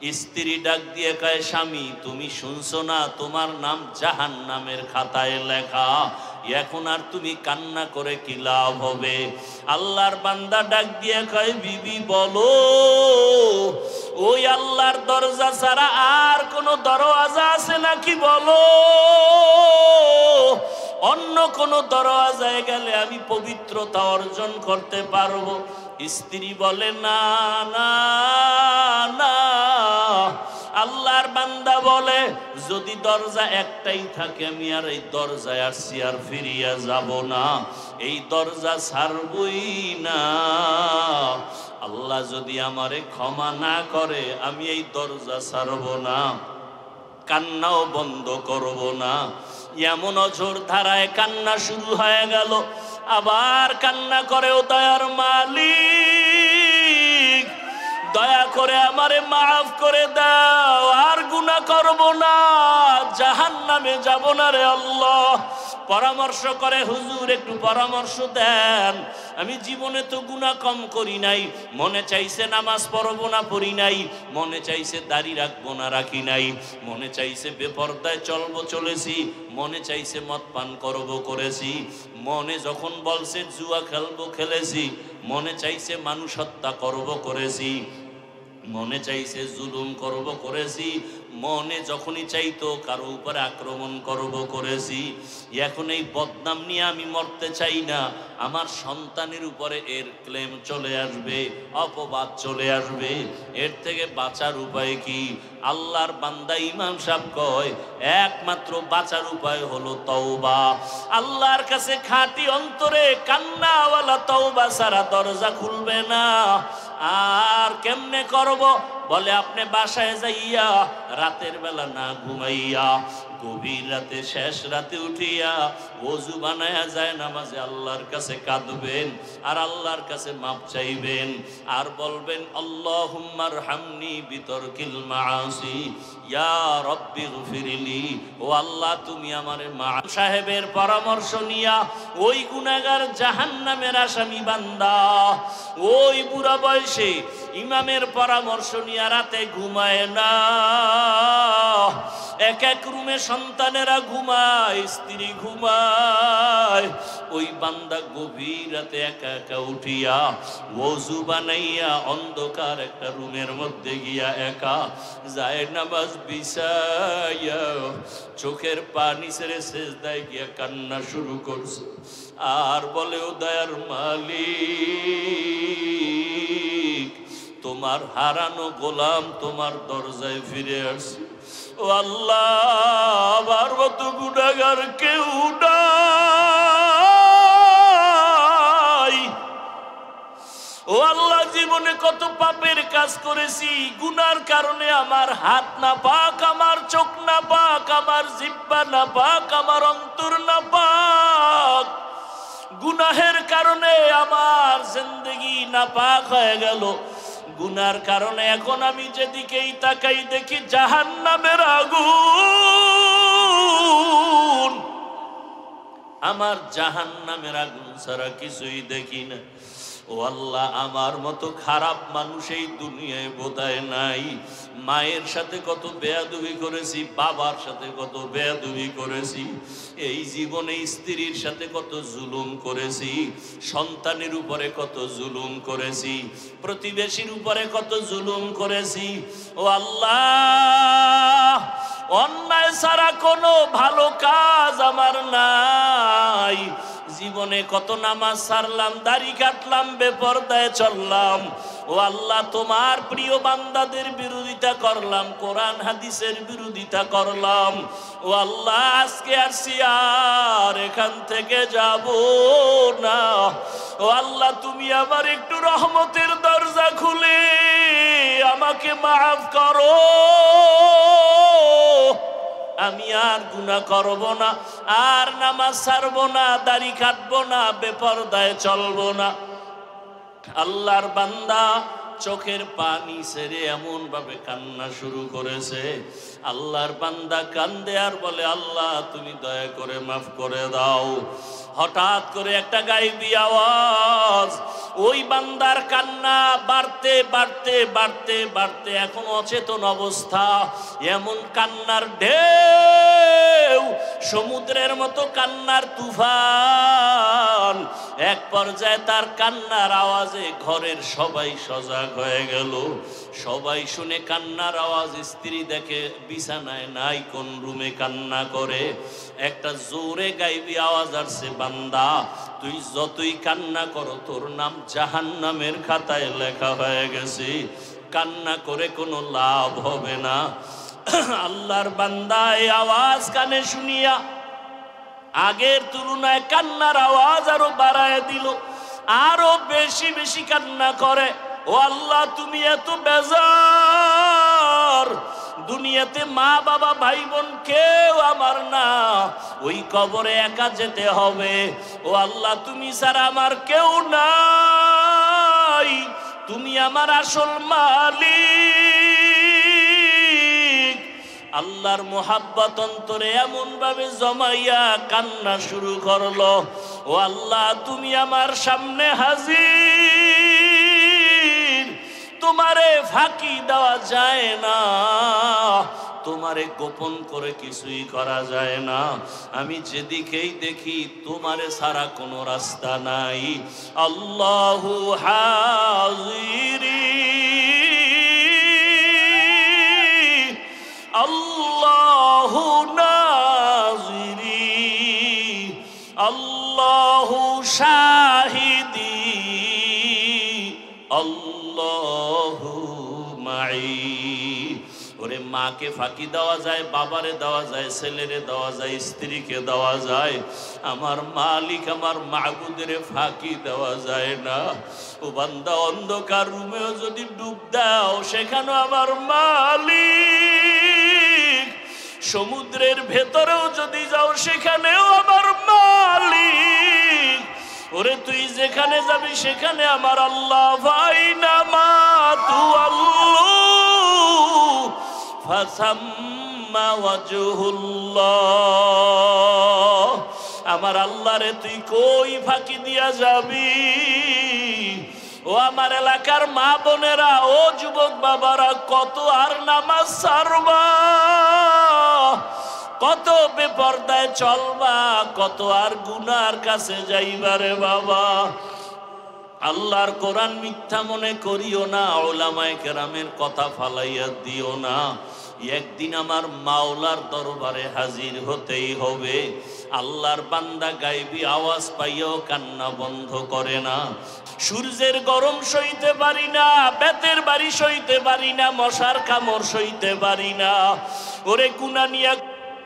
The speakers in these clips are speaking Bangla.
স্ত্রী ডাক দিয়ে কয়, স্বামী তুমি শুনছো না তোমার নাম জাহান্নামের খাতায় লেখা, এখন আর তুমি কান্না করে কি লাভ হবে? আল্লাহর বান্দা ডাক দিয়ে কয়, বিবি বলো, ওই আল্লাহর দরজা ছাড়া আর কোনো দরওয়াজা আছে নাকি বলো, অন্য কোনো দরওয়াজায় গেলে আমি পবিত্রতা অর্জন করতে পারবো? স্ত্রী বলে, না না না। আল্লাহর বান্দা বলে, যদি দরজা একটাই থাকে আমি আর এই দরজায় আসছি আর ফিরিয়া যাব না, এই দরজা ছাড়বই না। আল্লাহ যদি আমারে ক্ষমা না করে আমি এই দরজা ছাড়ব না, কান্নাও বন্ধ করব না। এমন অঝোর ধারায় কান্না শুরু হয়ে গেল। আবার কান্না করে, ও দয়ার মালিক, দয়া করে আমারে মাফ করে দাও, আর গুনাহ করব না, জাহান্নামে যাব না রে আল্লাহ। পরামর্শ করে, হুজুর একটু পরামর্শ দেন, আমি জীবনে তো গুনাহ কম করি নাই, মনে চাইছে নামাজ পড়ব না পড়ি নাই, মনে চাইছে দাড়ি রাখবো না রাখি নাই, মনে চাইছে বেপরদায় চলবো চলেছি, মনে চাইছে মদ পান করব করেছি, মনে যখন বলছে জুয়া খেলবো খেলেছি, মনে চাইছে মানুষ হত্যা করব করেছি, মনে চাইছে জুলুম করব করেছি, মনে যখনই চাইতো কারো উপরে আক্রমণ করব করেছি। এখন এই বদনাম নিয়ে আমি মরতে চাই না, আমার সন্তানের উপরে এর ক্লেম চলে আসবে, অপবাদ চলে আসবে, এর থেকে বাঁচার উপায় কি? আল্লাহর বান্দা ইমাম সাহেব কয়, একমাত্র বাঁচার উপায় হলো তওবা। আল্লাহর কাছে খাঁটি অন্তরে কান্নাওয়ালা তওবা ছাড়া দরজা খুলবে না। আর কেমনে করব? বলে, আপনি বাসায় যাইয়া রাতের বেলা না ঘুমাইয়া গভীর রাতে শেষ রাতে উঠিয়া ওযু বানায়া যায় নামাজে আল্লাহর কাছে কাঁদবেন আর আল্লাহর কাছে মাপ চাইবেন আর বলবেন, আল্লাহুম্মা আরহামনি বিতরকিল মাআসি ইয়া রাব্বি গফিরলি। ও আল্লাহ, তুমি আমারে মাফ। সাহেবের পরামর্শ নিয়া ওই গুনাহগার জাহান্নামের আসামি বান্দা ওই বুড়া বয়সে ইমামের পরামর্শ নিয়া রাতে ঘুমায় না। এক এক রুমে সন্তানেরা ঘুমায়, স্ত্রী ঘুমায়, ওই বান্দা গভীর রাতে একা একা উঠিয়া ওযু বানাইয়া অন্ধকার একটা রুমের মধ্যে গিয়া একা যায় নামাজ বিছাইয়া চোখের পানি ছেড়ে সেজদায় গিয়া কান্না শুরু করছে আর বলে, ও দয়ার মালিক, তোমার হারানো গোলাম তোমার দরজায় ফিরে আসছে। ও আল্লাহ, আমার মতো গুনাহগার কেউ নাই। ও আল্লাহ, জীবনে কত পাপের কাজ করেছি, গুনার কারণে আমার হাত না পাক, আমার চোখ না পাক, আমার জিহ্বা না পাক, আমার অন্তর না পাক। গুনাহের কারণে আমার জিন্দেগি নাপাক হয়ে গেল। গুনার কারণে এখন আমি যেদিকেই তাকাই দেখি জাহান্নামের আগুন। আমার জাহান্নামের আগুন ছাড়া কিছুই দেখি না। ও আল্লাহ, আমার মতো খারাপ মানুষ এই দুনিয়ায় বোধহয় নাই। মায়ের সাথে কত বেয়াদবি করেছি, বাবার সাথে কত বেয়াদবি করেছি, এই জীবনে স্ত্রীর সাথে কত জুলুম করেছি, সন্তানের উপরে কত জুলুম করেছি, প্রতিবেশীর উপরে কত জুলুম করেছি। ও আল্লাহ, অন্যায় ছাড়া কোনো ভালো কাজ আমার নাই। জীবনে কত নামাজ ছাড়লাম, দাড়ি কাটলাম, বেপরদায় চললাম। ও আল্লাহ, তোমার প্রিয় বান্দাদের বিরোধিতা করলাম, কোরআন হাদিসের বিরোধিতা করলাম। ও আল্লাহ, আজকে আসছি আর এখান থেকে যাব না। ও আল্লাহ, তুমি আমার একটু রহমতের দরজা খুলে আমাকে মাফ করো। আমি আর গুনাহ করব না, আর নামাজ ছাড়ব না, দাড়ি কাটবো না, বেপরদায় চলবো না। আল্লাহর বান্দা চোখের পানি ছেড়ে এমন ভাবে কান্না শুরু করেছে। আল্লাহর বান্দা কান্দে আর বলে, আল্লাহ তুমি দয়া করে মাফ করে দাও। হঠাৎ করে একটা গায়েবী আওয়াজ, ওই বান্দার কান্না বাড়তে বাড়তে বাড়তে বাড়তে এখন অচেতন অবস্থা, এমন কান্নার ঢেউ, সমুদ্রের মতো কান্নার তুফান। এক পর্যায়ে তার কান্নার আওয়াজে ঘরের সবাই সজাগ হয়ে গেল। সবাই শুনে কান্নার আওয়াজ, স্ত্রী দেখে বিছানায় নাই, কোন রুমে কান্না করে। একটা জোরে গাইবি আওয়াজ আসছে, বান্দা তুই যতই কান্না করো তোর নাম জাহান্নামের খাতায় লেখা হয়ে গেছে, কান্না করে কোনো লাভ হবে না। আল্লাহর বান্দা এই আওয়াজ কানে শুনিয়া আগের তুলনায় কান্নার আওয়াজ আরো বাড়ায় দিল, আরো বেশি বেশি কান্না করে। ও আল্লাহ তুমি এত বেজার, দুনিয়াতে মা বাবা ভাই বোন কেউ আমার না, ওই কবরে একা যেতে হবে। ও আল্লাহ তুমি ছাড়া আমার কেউ নাই, তুমি আমার আসল মালিক। আল্লাহর মোহাব্বত অন্তরে এমন ভাবে জমাইয়া কান্না শুরু করলো, ও আল্লাহ তুমি আমার সামনে হাজির, তোমারে ফাঁকি দেওয়া যায় না, তোমারে গোপন করে কিছুই করা যায় না। আমি যেদিকেই দেখি তোমারে ছাড়া কোনো রাস্তা নাই। আল্লাহু হাজিরি আল্লাহু নাজিরি আল্লাহু শাহিদি আল্লাহু মাই। ওরে মাকে ফাঁকি দেওয়া যায়, বাবারে দেওয়া যায়, ছেলেরে দেওয়া যায়, স্ত্রীকে দেওয়া যায়, আমার মালিক আমার মাবুদের ফাঁকি দেওয়া যায় না। ও বান্দা অন্ধকার রুমেও যদি ডুব দাও সেখানেও আমার মালিক, সমুদ্রের ভেতরেও যদি যাও সেখানেও আমার মালিক। ওরে তুই যেখানে যাবি সেখানে আমার আল্লাহ। ফাইনা মা তু আল্লাহ ফাসাম্মা ওয়াজহুল্লাহ। আমার আল্লাহ রে তুই কই ফাঁকি দিয়া যাবি? ও আমার এলাকার মা বোনেরা, ও যুবক বাবারা, কত আর নামাজ ছাড়বা, কত বেপরদায় চলবা, কত আর গুনার কাছে যাইবারে বাবা। আল্লাহর কোরআন মিথ্যা মনে করিও না, উলামায়ে কেরামের কথা ফালাইয়া দিও না। একদিন আমার মাওলার দরবারে হাজির হতেই হবে। আল্লাহর বান্দা গায়বী আওয়াজ পাইয়াও কান্না বন্ধ করে না। সূর্যের গরম সইতে পারি না, বেতের বাড়ি সইতে পারি না, মশার কামড় সইতে পারি না। ওরে কুনা নিয়া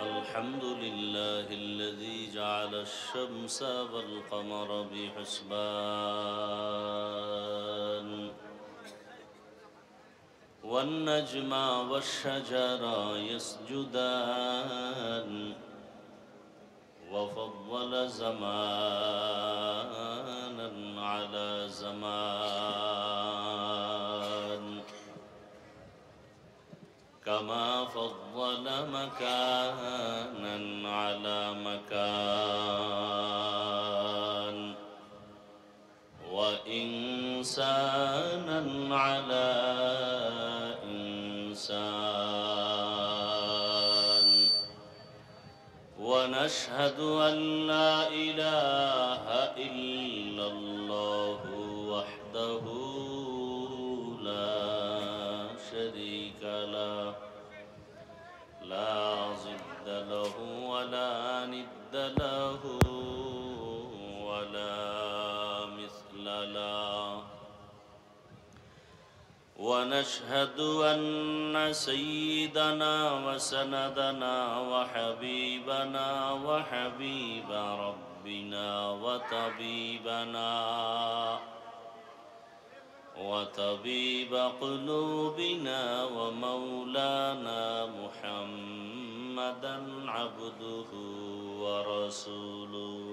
আলহামদুলিল্লাহিল্লাযী জাআলাশ শামসা ওয়াল কমারা বিহিসবান ওয়ান নাজমা ওয়াশ শাজারা ইয়াসজুদান ওয়া ফাদ্দালা জামানান আলা জামান কামা ফাদ্দালা মাকানান আলা মাকান ওয়া ইনসানান আলা ইনসান ওয়া নাশহাদু আন লা ইলাহা ইল্লাল্লাহু ওয়াহদাহু লা শারীকা লাহু লা জিদ্দা লাহু ওয়া লা নিদ্দা লাহু ওয়া লা মিসলা লাহু ونشهد أن سيدنا وسندنا وحبيبنا وحبيب ربنا وطبيب قلوبنا ومولانا محمدا عبده ورسوله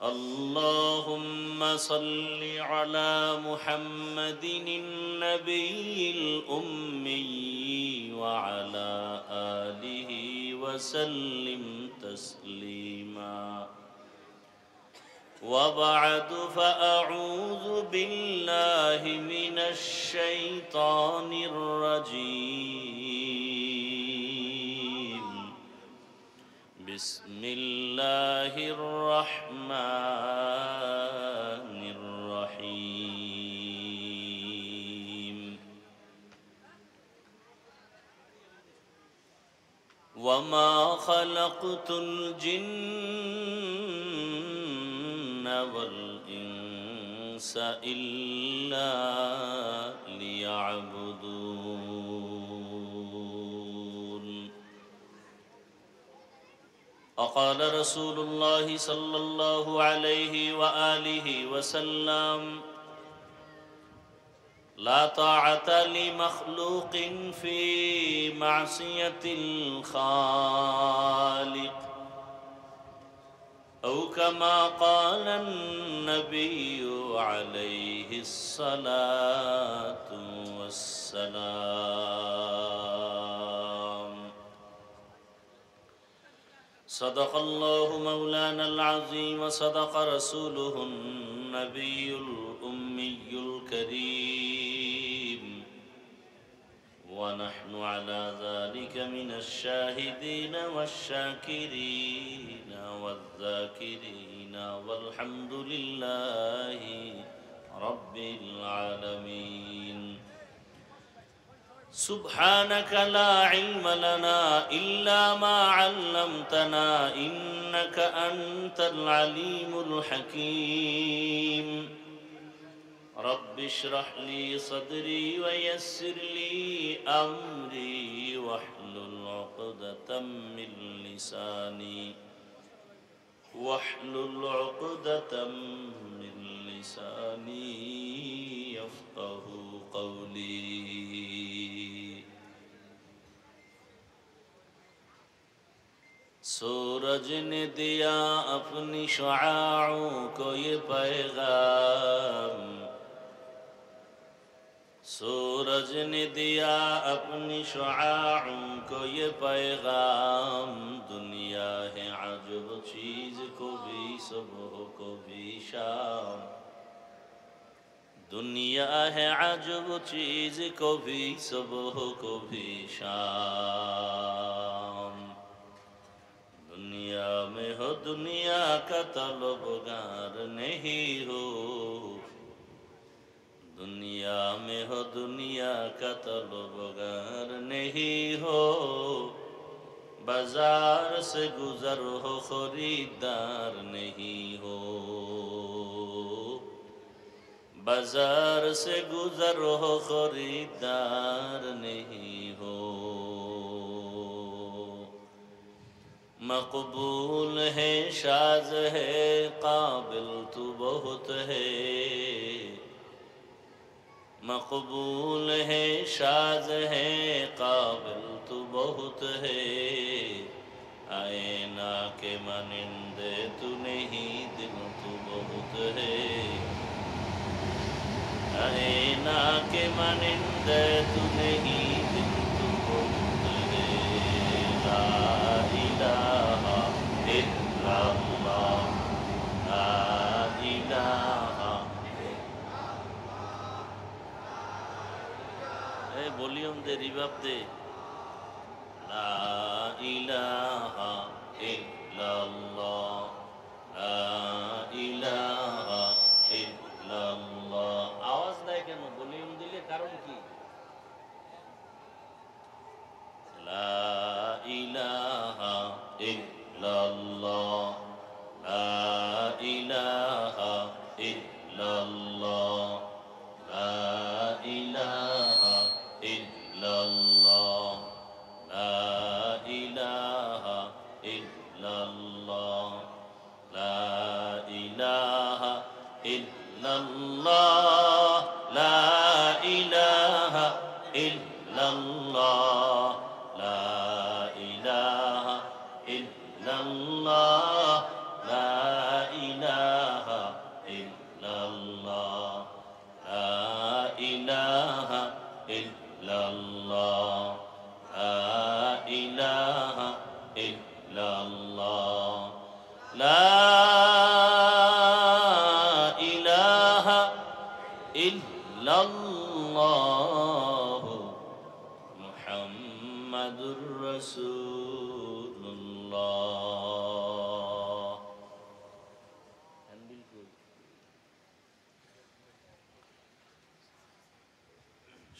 اللهم صل على محمد النبي الأمي وعلى آله وسلم تسليما وبعد فأعوذ بالله من الشيطان الرجيم بسم الله الرحمن الرحيم وما خلقت الجن والإنس إلا ليعبدون وقال رسول الله صلى الله عليه وآله وسلم لا طاعة لمخلوق في معصية الخالق أو كما قال النبي عليه الصلاة والسلام صدق الله مولانا العظيم وصدق رسوله النبي الأمي الكريم ونحن على ذلك من الشاهدين والشاكرين والذاكرين والحمد لله رب العالمين سبحانك لا علم لنا إلا ما علمتنا إنك أنت العليم الحكيم رب اشرح لي صدري ويسر لي أمري واحلل عقدة من لساني يفقه قولي सूरज ने दिया अपनी शुआओं को ये पैगाम सूरज ने दिया अपनी शुआओं को ये पैगाम दुनिया है अजब चीज को भी सुबह को भी शाम दुनिया है अजब चीज को भी सुबह को भी शाम दुनिया में हो दुनिया का तलबगार नहीं हो दुनिया में हो दुनिया का तलबगार नहीं हो बाजार से गुजर हो खरीदार नहीं हो बाजार से गुजर हो खरीदार नहीं हो मकबूल है शाज है काबिल तू बहुत है मकबूल है शाज है काबिल तू बहुत है आए ना के मनिंदे तू नहीं दिल तू बहुत है आए ना के मनिंदे तू नहीं दिल तू बहुत है ला इलाहा इल्लल्लाह ला इलाहा वॉल्यूम दे रिवर्ब दे ला इलाहा इल्लल्लाह ला इलाहा इल्लल्लाह आवाज দেয় কেন ভলিউম দিলে কারণ কি লা ইলাহা ইল্লাল্লাহ লা ইলাহা ইল্লাল্লাহ লা ইলাহা illallah la ilaha illallah la ilaha illallah la ilaha illallah la ilaha illallah la ilaha ইলাহা ইল্লাল্লাহ লা ইলাহা ইল্লাল্লাহ মুহাম্মাদুর রাসূলুল্লাহ।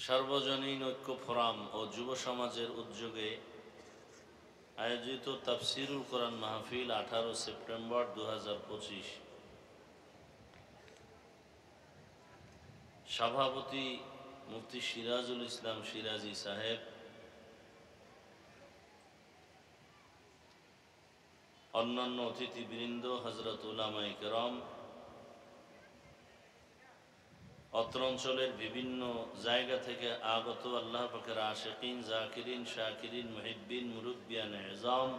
সর্বজনীন ঐক্য ফোরাম ও যুব সমাজের উদ্যোগে আয়োজিত তাফসিরুল কোরআন মাহফিল 18 সেপ্টেম্বর 2025। সভাপতি মুফতি সিরাজুল ইসলাম সিরাজি সাহেব, অন্যান্য অতিথিবৃন্দ, হযরত উলামায়ে কেরাম, অত্র অঞ্চলের বিভিন্ন জায়গা থেকে আগত আল্লাহ পাকের আশিকিন, জাকিরিন, শাকিরিন, মুহিব্বিন, মুরব্বিয়ান ইজাম,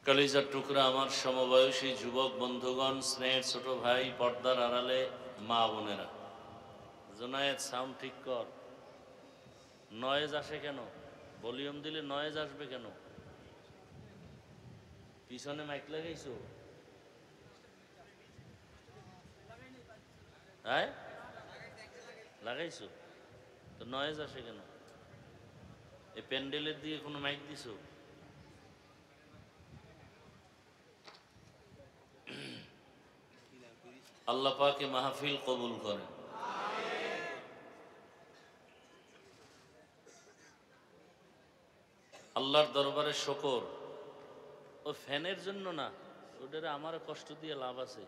কলিজার টুকরা আমার সমবয়সী যুবক বন্ধুগণ, স্নেহের ছোট ভাই, পর্দার আড়ালে মা বোনেরা। জোনায়েদ, সাউন্ড ঠিক কর। নয়েজ আসে কেন? ভলিউম দিলে নয়েজ আসবে কেন? পিছনে মাইক লাগাইছো? হ্যাঁ, লাগাইছো তো নয়েজ আসে কেন? এই প্যান্ডেলের দিকে কোনো মাইক দিছো? আল্লাহ পাকে মাহফিল কবুল করেন। আল্লাহর দরবারে শুকর। ও ফ্যানের জন্য না, ওটারে আমার কষ্ট দিয়ে লাভ আছে।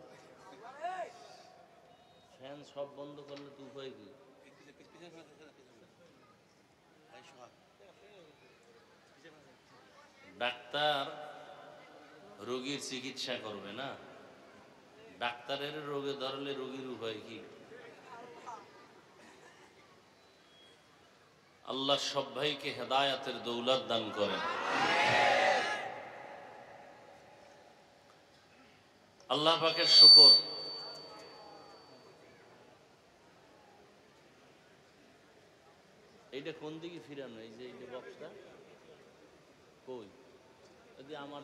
ফ্যান সব বন্ধ করলে তো উপায় কি? ডাক্তার রোগীর চিকিৎসা করবে না, ডাক্তারের রোগে ধরলে রোগীর উপায় কি? আল্লাহ সব ভাইকে হেদায়াতের দৌলত দান করেন। আল্লাহ পাকের শুকর। এইটা কোন দিকে ফিরানো? এই যে এইটা বক্সটা কই? যদি আমার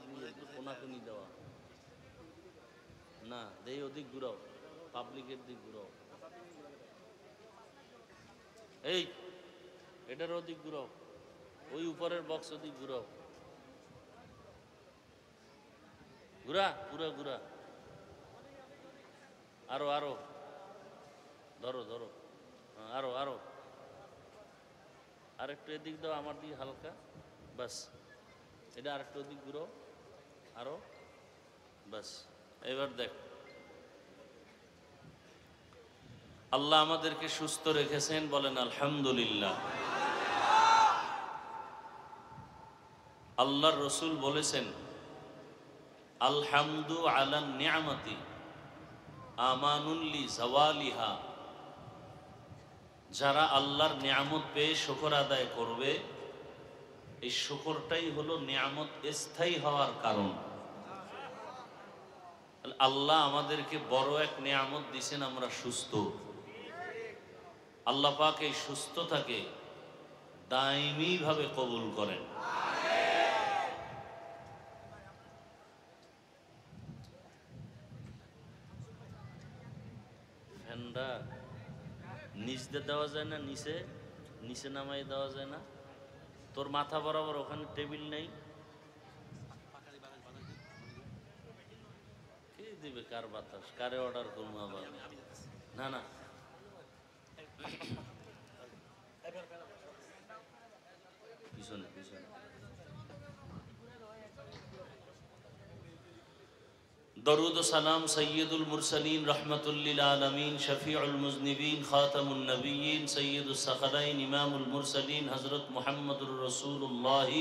কোনাকুনি দেওয়া না, দেই ওদিক ঘুরাও, পাবলিকের দিক ঘুরাও। এই এটার ওদিক ঘুরাও, ওই উপরের বক্স ওদিক ঘুরাও, ঘুরা পুরা ঘুরা। আরো আরো ধরো ধরো, আরো আরো আরেকটু এদিক দাও, আমার দিকে হালকা, বাস। এটা আরেকটু ওদিক ঘুরাও, আরো, বাস। এবার দেখ, আল্লাহ আমাদেরকে সুস্থ রেখেছেন, বলেন আলহামদুলিল্লাহ। আল্লাহর রসুল বলেছেন, আলহামদু আলা নিয়ামতি আমানুল্লি জাওয়ালিহা। যারা আল্লাহর নিয়ামত পেয়ে শুকর আদায় করবে, এই শুকরটাই হলো নিয়ামত স্থায়ী হওয়ার কারণ। আল্লাহ আমাদেরকে বড় এক নিয়ামত দিয়েছেন, আমরা সুস্থ। আল্লাহ পাক এই সুস্থতাকে দায়মি ভাবে কবুল করেন। ফ্যানটা নিচে দেওয়া যায় না? নিচে নিচে নামাই দেওয়া যায় না? তোর মাথা বরাবর ওখানে টেবিল নেই? কে দিবে? কার বাতাস? কারে অর্ডার করবো আবার? না না, পিছনে পিছনে। দরুদ ও সালাম সৈয়দুল মুরসালিন রহমতুল্লিল আলমিন শফিউল মুজনিবিন খাতামুন নবিয়্যিন সৈয়দুস সাখরাইন ইমামুল মুরসালিন হযরত মুহাম্মদুর রাসূলুল্লাহ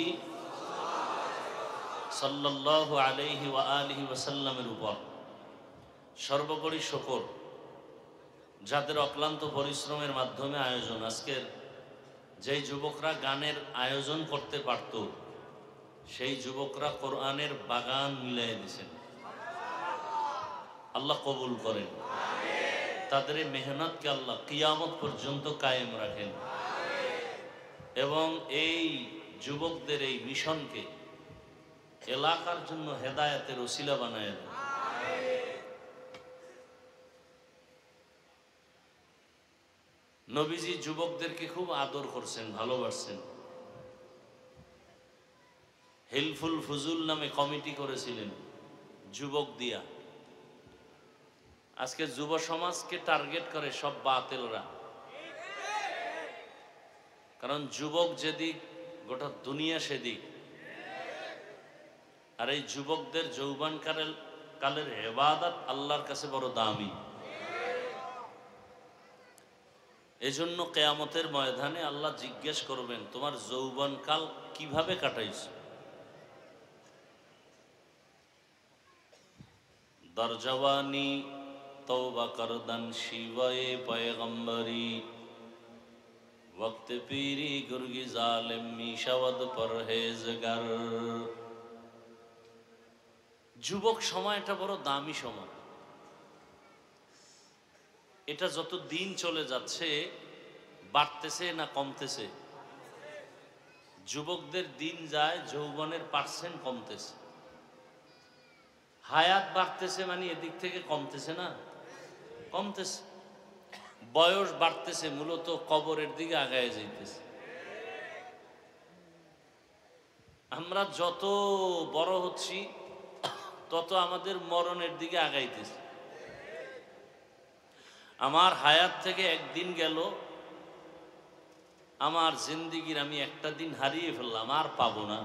সাল্লাল্লাহু আলাইহি ওয়া আলিহি ওয়াসাল্লামের উপর সর্বোপরি শুকর, যাদের অক্লান্ত পরিশ্রমের মাধ্যমে আয়োজন। আজকের যেই যুবকরা গানের আয়োজন করতে পারত, সেই যুবকরা কোরআনের বাগান মিলাই দিয়েছেন। আল্লাহ কবুল করেন, তাদের মেহনতকে আল্লাহ কিয়ামত পর্যন্ত কায়েম রাখেন। এবং এই যুবকদের এই মিশনকে এলাকার জন্য হেদায়েতের ওসিলা বানায় দেন। নবীজি যুবকদেরকে খুব আদর করছেন, ভালোবাসছেন। হেলফুল ফুজুল নামে কমিটি করেছিলেন যুবক দিয়া। আজকে যুব সমাজকে টার্গেট করে সব বাতিলরা, কারণ যুবক যেদিক গোটা দুনিয়া সেদিক। আর এই যুবকদের যৌবন কালের ইবাদত আল্লাহর কাছে বড় দামি। এজন্য কিয়ামতের ময়দানে আল্লাহ জিজ্ঞেস করবেন, তোমার যৌবন কাল কিভাবে কাটাইছো? দরজওয়ানি তওবা করদান শিবায়ে পয়গম্বরি वक्त पीरी गुर्गी जालिम मिशावद परहेजगार। যুবক সময়টা বড় দামি সময়। এটা যত দিন চলে যাচ্ছে বাড়তেছে না কমতেছে? যুবকদের দিন যায়, যৌবনের পার্সেন্ট কমতেছে। হায়াত বাড়তেছে মানে এদিক থেকে কমতেছে না? কমতেছে। বয়স বাড়তেছে, মূলত কবরের দিকে আগায় যাইতেছে। আমরা যত বড় হচ্ছি তত আমাদের মরণের দিকে আগাইতেছে। আমার হায়াত থেকে একদিন গেল, আমার জিন্দিগির আমি একটা দিন হারিয়ে ফেললাম, আর পাবো না।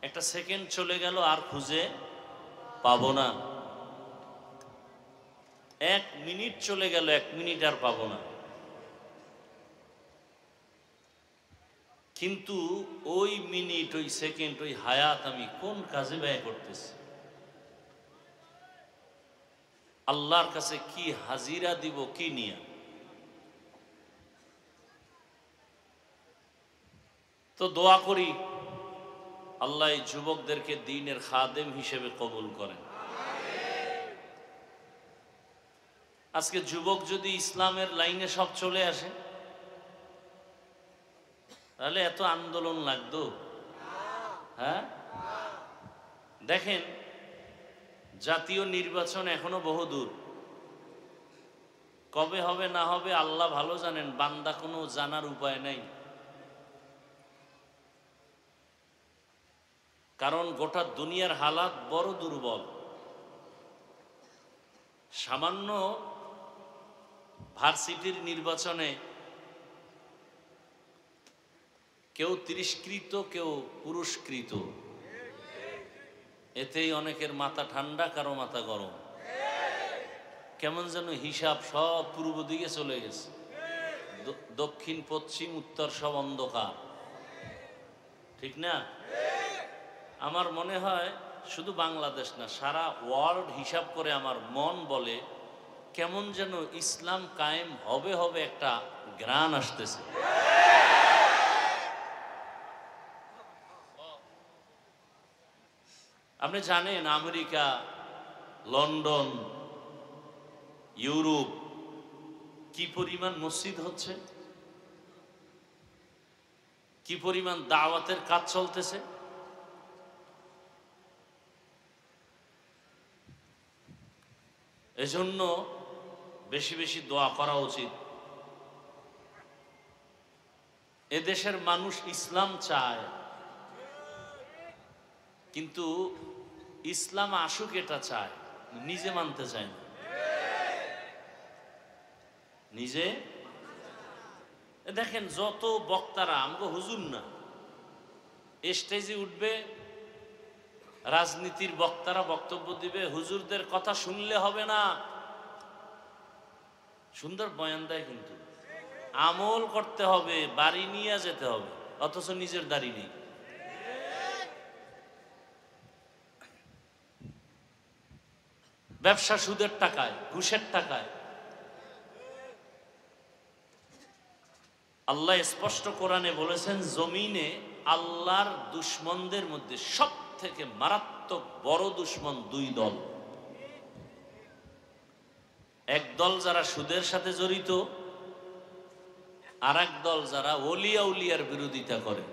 একটা সেকেন্ড চলে গেল, আর খুঁজে পাবো না। এক মিনিট চলে গেল, এক মিনিট আর পাবো না। কিন্তু ওই মিনিট, ওই সেকেন্ড, ওই হায়াত আমি কোন কাজে ব্যয় করতেছি? আল্লাহর কাছে কি হাজিরা দিব, কি নিয়ে? তো দোয়া করি আল্লাহ এই যুবকদেরকে দ্বীনের খাদেম হিসেবে কবুল করেন। আজকে যুবক যদি ইসলামের লাইনে সব চলে আসে, তাহলে এত আন্দোলন লাগতো? হ্যাঁ, দেখেন জাতীয় নির্বাচন এখনো বহু দূর। কবে হবে না হবে আল্লাহ ভালো জানেন, বান্দা কোনো জানার উপায় নাই। কারণ গোটা দুনিয়ার হালাত বড় দুর্বল। সামান্য ভার্সিটির নির্বাচনে কেউ তিরস্কৃত, কেউ পুরস্কৃত। এতেই অনেকের মাথা ঠান্ডা, কারো মাথা গরম। কেমন যেন হিসাব সব পূর্ব দিকে চলে গেছে, দক্ষিণ পশ্চিম উত্তর সব অন্ধকার। ঠিক না? আমার মনে হয় শুধু বাংলাদেশ না, সারা ওয়ার্ল্ড হিসাব করে আমার মন বলে কেমন যেন ইসলাম কায়েম হবে হবে একটা ঘ্রাণ আসতেছে। আপনি জানেন আমেরিকা, লন্ডন, ইউরোপ কি পরিমাণ মসজিদ হচ্ছে, কি পরিমাণ দাওয়াতের কাজ চলতেছে। এজন্য বেশি বেশি দোয়া করা উচিত। এদেশের মানুষ ইসলাম চায়, কিন্তু ইসলাম আসুক এটা চায়, নিজে মানতে চায় না। নিজে দেখেন যত বক্তারা, আমাকে হুজুর না, স্টেজে উঠবে, রাজনীতির বক্তারা বক্তব্য দিবে, হুজুরদের কথা শুনলে হবে না। সুন্দর বয়ান দেয়, কিন্তু আমল করতে হবে, বাড়ি নিয়ে যেতে হবে, অথচ নিজের দাড়ি নেই। ব্যবসা সুদের টাকায়, ঘুষের টাকায়। আল্লাহ স্পষ্ট কোরআনে বলেছেন, জমিনে আল্লাহর দুশ্মনদের মধ্যে সব থেকে মারাত্মক বড় দুশ্মন দুই দল। এক দল যারা সুদের সাথে জড়িত, আর এক দল যারা ওলিয়া উলিয়ার বিরোধিতা করে,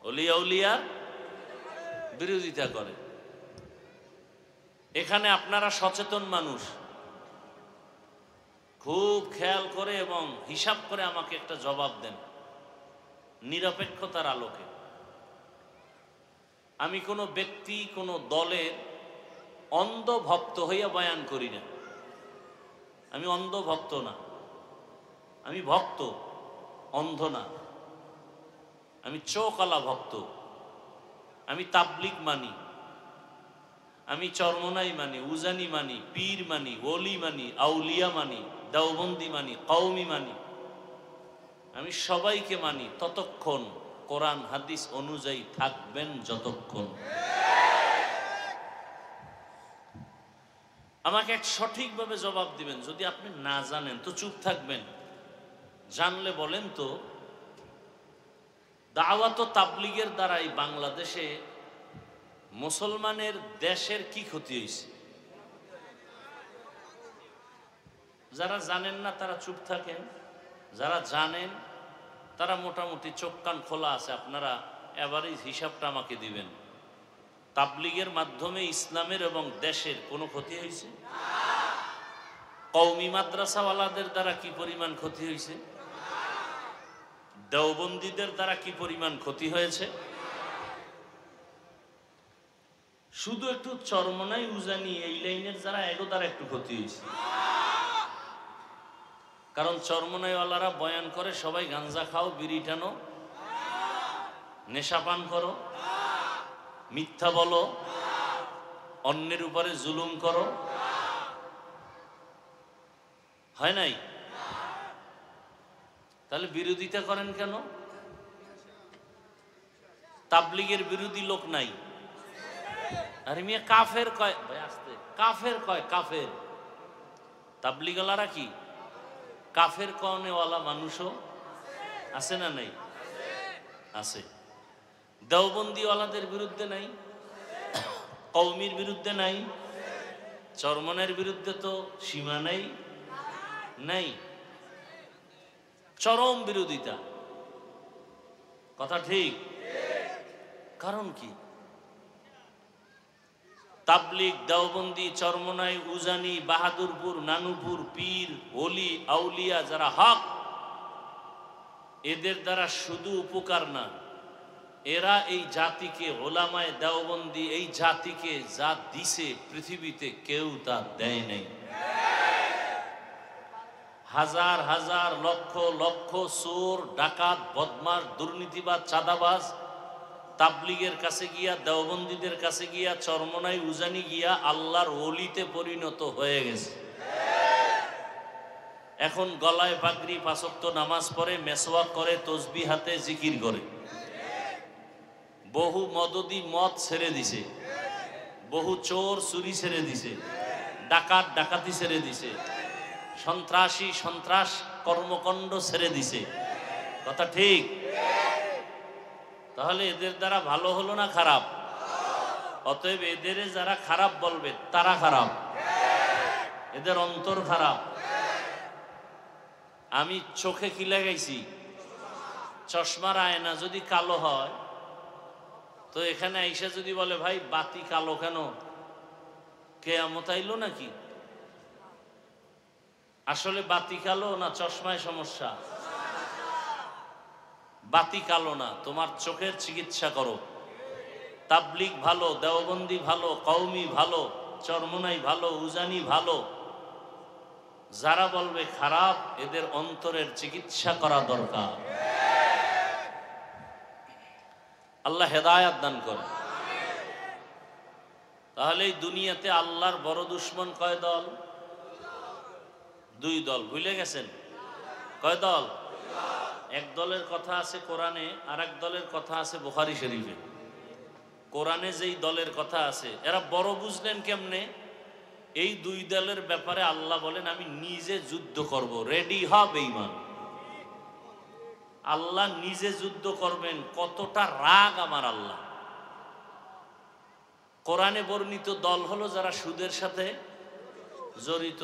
ওলিয়া উলিয়ার বিরোধিতা করে। এখানে আপনারা সচেতন মানুষ, খুব খেয়াল করে এবং হিসাব করে আমাকে একটা জবাব দেন নিরপেক্ষতার আলোকে। আমি কোনো ব্যক্তি, কোনো দলের অন্ধ ভক্ত হইয়া বয়ান করি না। আমি অন্ধ ভক্ত না, আমি ভক্ত, অন্ধ না। আমি চোখওয়ালা ভক্ত। আমি তাবলিগ মানি, আমি চরমনাই মানি, উজানি মানি, পীর মানি, ওলি মানি, আউলিয়া মানি, দেওবন্দি মানি, কওমি মানি। আমি সবাইকে মানি ততক্ষণ কোরআন হাদিস অনুযায়ী থাকবেন যতক্ষণ। আমাকে এক সঠিকভাবে জবাব দিবেন। যদি আপনি না জানেন তো চুপ থাকবেন, জানলে বলেন তো দাওয়াত ও তাবলিগের দ্বারাই বাংলাদেশে মুসলমানের দেশের কি ক্ষতি হয়েছে? যারা জানেন না তারা চুপ থাকেন, যারা জানেন তারা মোটামুটি চোখ কান খোলা আছে। আপনারা এভারেজ হিসাবটা আমাকে দিবেন। তাবলিগের মাধ্যমে ইসলামের এবং দেশের কোনো ক্ষতি হয়েছে? কওমি মাদ্রাসাওয়ালাদের দ্বারা কি পরিমাণ ক্ষতি হয়েছে? দেওবন্দীদের দ্বারা কি পরিমাণ ক্ষতি হয়েছে? শুধু একটু চরমনাই উজানি এই লাইনের যারা এগো দ্বারা একটু ক্ষতি হয়েছে। কারণ চরমনাইওয়ালারা বয়ান করে সবাই গাঞ্জা খাও, বিড়ি টানো, নেশা পান করো, মিথ্যা বলো, অন্যের উপরে জুলুম করো। হয় নাই? তাহলে বিরোধিতা করেন কেন? তাবলিগের বিরোধী লোক নাই? আরে মিয়া কাফের কয়, ভাই আসতে, কাফের কয়, কাফের। তাবলিগওয়ালারা কি কাফের কওনেওয়ালা মানুষও আছে না নাই? আছে। দেওবন্দিওয়ালাদের বিরুদ্ধে নাই? কওমির বিরুদ্ধে নাই? চরমনের বিরুদ্ধে তো সীমা নাই, নাই। চরম বিরোধিতা। কথা ঠিক? কারণ কি? তাবলিগ, দেওবন্দি, চরমনাই, উজানি, বাহাদুরপুর, নানুপুর, পীর, ওলি, আউলিয়া যারা হক, এদের দ্বারা শুধু উপকার না, এরা এই জাতিকে, ওলামায়ে দেওবন্দি এই জাতিকে যা দিছে পৃথিবীতে কেউ তা দেয় নাই। হাজার হাজার লক্ষ লক্ষ চোর, ডাকাত, বদমাশ, দুর্নীতিবাজ, চাঁদাবাজ তাবলিগের কাছে গিয়া, দেওবন্দীদের কাছে গিয়া, চরমনাই উজানি গিয়া আল্লাহর ওলিতে পরিণত হয়ে গেছে। এখন গলায় পাগড়ি, পাঁচ ওয়াক্ত নামাজ পড়ে, মেসওয়াক করে, তসবিহ হাতে জিকির করে। বহু মদদি মদ ছেড়ে দিছে, বহু চোর চুরি ছেড়ে দিছে, ডাকাত ডাকাতি ছেড়ে দিছে, সন্ত্রাসী সন্ত্রাস কর্মকাণ্ড ছেড়ে দিছে। কথা ঠিক? তাহলে এদের দ্বারা ভালো হলো না খারাপ? অতএব এদের যারা খারাপ বলবে তারা খারাপ, এদের অন্তর খারাপ। আমি চোখে কি লাগাইছি? চশমার আয়না যদি কালো হয় তো এখানে আইসা যদি বলে ভাই বাতি কালো কেন, কিয়ামত আইলো নাকি? আসলে বাতি কালো না চশমায় সমস্যা? বাতি কালো না, তোমার চোখের চিকিৎসা করো। তাবলিগ ভালো, দেওবন্দি ভালো, কওমি ভালো, চরমনাই ভালো, উজানি ভালো। যারা বলবে খারাপ, এদের অন্তরের চিকিৎসা করা দরকার। আল্লাহ হেদায়াত দান করে। তাহলে এই দুনিয়াতে আল্লাহর বড় দুশ্মন কয় দল? দুই দল। ভুলে গেছেন? কয় দল? এক দলের কথা আছে কোরআনে, আর এক দলের কথা আছে বুখারী শরীফে। কোরআনে যেই দলের কথা আছে এরা বড় বুঝলেন কেমনে? এই দুই দলের ব্যাপারে আল্লাহ বলেন আমি নিজে যুদ্ধ করব, রেডি হ বেঈমান। আল্লাহ নিজে যুদ্ধ করবেন, কতটা রাগ আমার আল্লাহ। কোরআনে বর্ণিত দল হলো যারা সুদের সাথে জড়িত।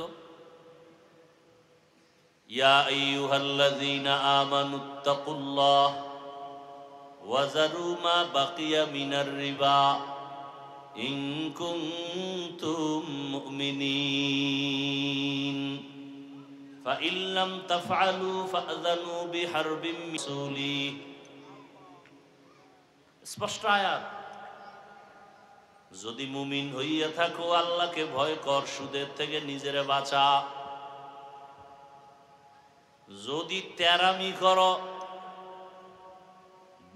ইয়া আইয়ুহাল্লাযীনা আমানুত্তাকুল্লাহ ওয়া যারু মা বাকিয়া মিনার রিবা ইন কুনতুম মুমিনিন ফাইন লাম তাফআলু ফাআযানু বিহারবিম মিসুলি। স্পষ্ট আয়াত। যদি মুমিন হইয়া থাকো আল্লাহকে ভয় কর, সুদের থেকে নিজেরে বাঁচা। যদি তেরামি করো,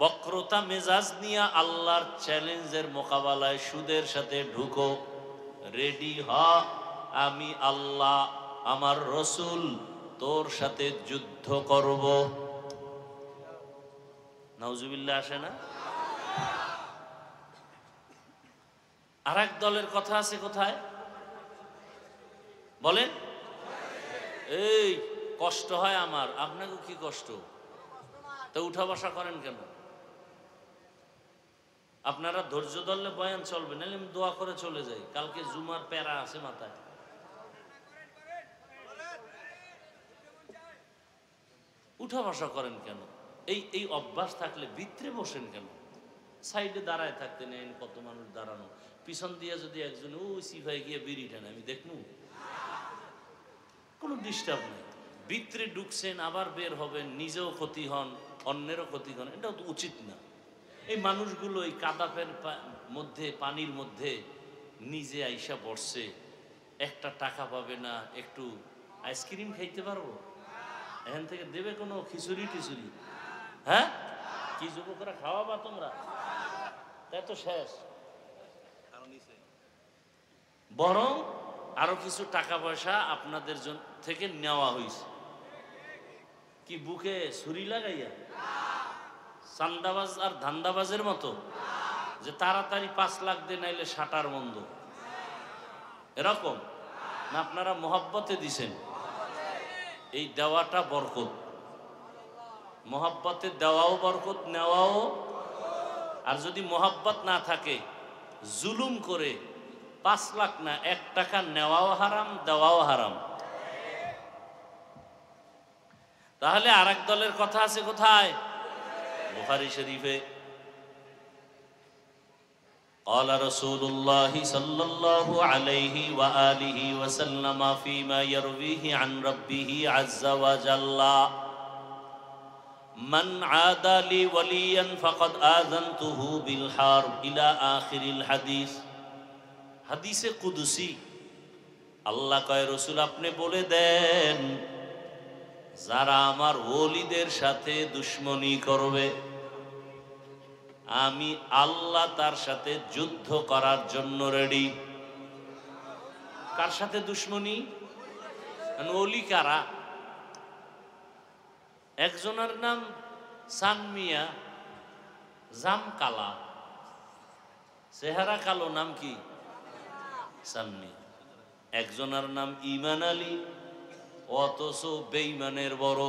বক্রতা মেজাজ নিয়ে আল্লাহর চ্যালেঞ্জের মোকাবেলায় সুদের সাথে ঢুকো, রেডি হ, আমি আল্লাহ আমার রসুল তোর সাথে যুদ্ধ করব। নাউজুবিল্লাহ আসে না? আর এক দলের কথা আছে কোথায় বলেন? এই কষ্ট হয় আমার, আপনাকে কি কষ্ট? তো উঠা বসা করেন কেন? আপনারা ধৈর্য ধরলে বয়ান চলবে, নাহলে আমি দোয়া করে চলে যাই। কালকে জুমার প্যারা আছে মাথায়। উঠা বসা করেন কেন? এই অভ্যাস থাকলে ভিতরে বসেন কেন? সাইডে দাঁড়ায় থাকতে নেন, কত মানুষ দাঁড়ানো, পিছন দিয়ে যদি একজন ও সিফাই গিয়ে বিড়ি টানে, আমি দেখবো? কোনো ডিস্টার্ব নেই। ভিতরে ঢুকছেন, আবার বের হবেন, নিজেও ক্ষতি হন, অন্যেরও ক্ষতি হন, এটাও তো উচিত না। এই মানুষগুলো এই কাদাপের মধ্যে, পানির মধ্যে নিজে আইসা বসছে, একটা টাকা পাবে না, একটু আইসক্রিম খাইতে পারবো? এখান থেকে দেবে কোনো খিচুড়ি টিচুড়ি? হ্যাঁ, কি যুবকরা খাওয়াবা তোমরা? তাই তো শেষ। বরং আরো কিছু টাকা পয়সা আপনাদের থেকে নেওয়া হয়েছে। কি বুকে ছুরি লাগাইয়া? চান্দাবাজ আর ধান্দাবাজের মতো যে তাড়াতাড়ি 5 লাখ দিয়ে নাইলে শাটার বন্ধ, এরকম না? আপনারা মোহাব্বতে দিছেন। এই দেওয়াটা বরকত, মোহাব্বতে দেওয়াও বরকত, নেওয়াও। আর যদি মোহাব্বত না থাকে, জুলুম করে 5 লাখ না 1 টাকা নেওয়াও হারাম, দেওয়াও হারাম। তাহলে আর এক দলের কথা আছে কোথায়? বুখারী শরীফে قال رسول الله صلى الله عليه وآله وسلم فيما يرويه عن ربه عز وجل من عادى لي وليا فقد آذنته بالحرب إلى آخر الحديث। হাদিসে কুদসি আল্লাহ কয়, রসুল আপনি বলে দেন, যারা আমার ওলিদের সাথে দুশ্মনী করবে, আমি আল্লাহ তার সাথে যুদ্ধ করার জন্য রেডি। কার সাথে দুশ্মনী? ওলি কারা? একজনের নাম সানমিয়া, জাম কালা, চেহারা কালো, নাম কি? সানমিয়া। একজনের নাম ইমান আলী, অথচ বেঈমানের বড়।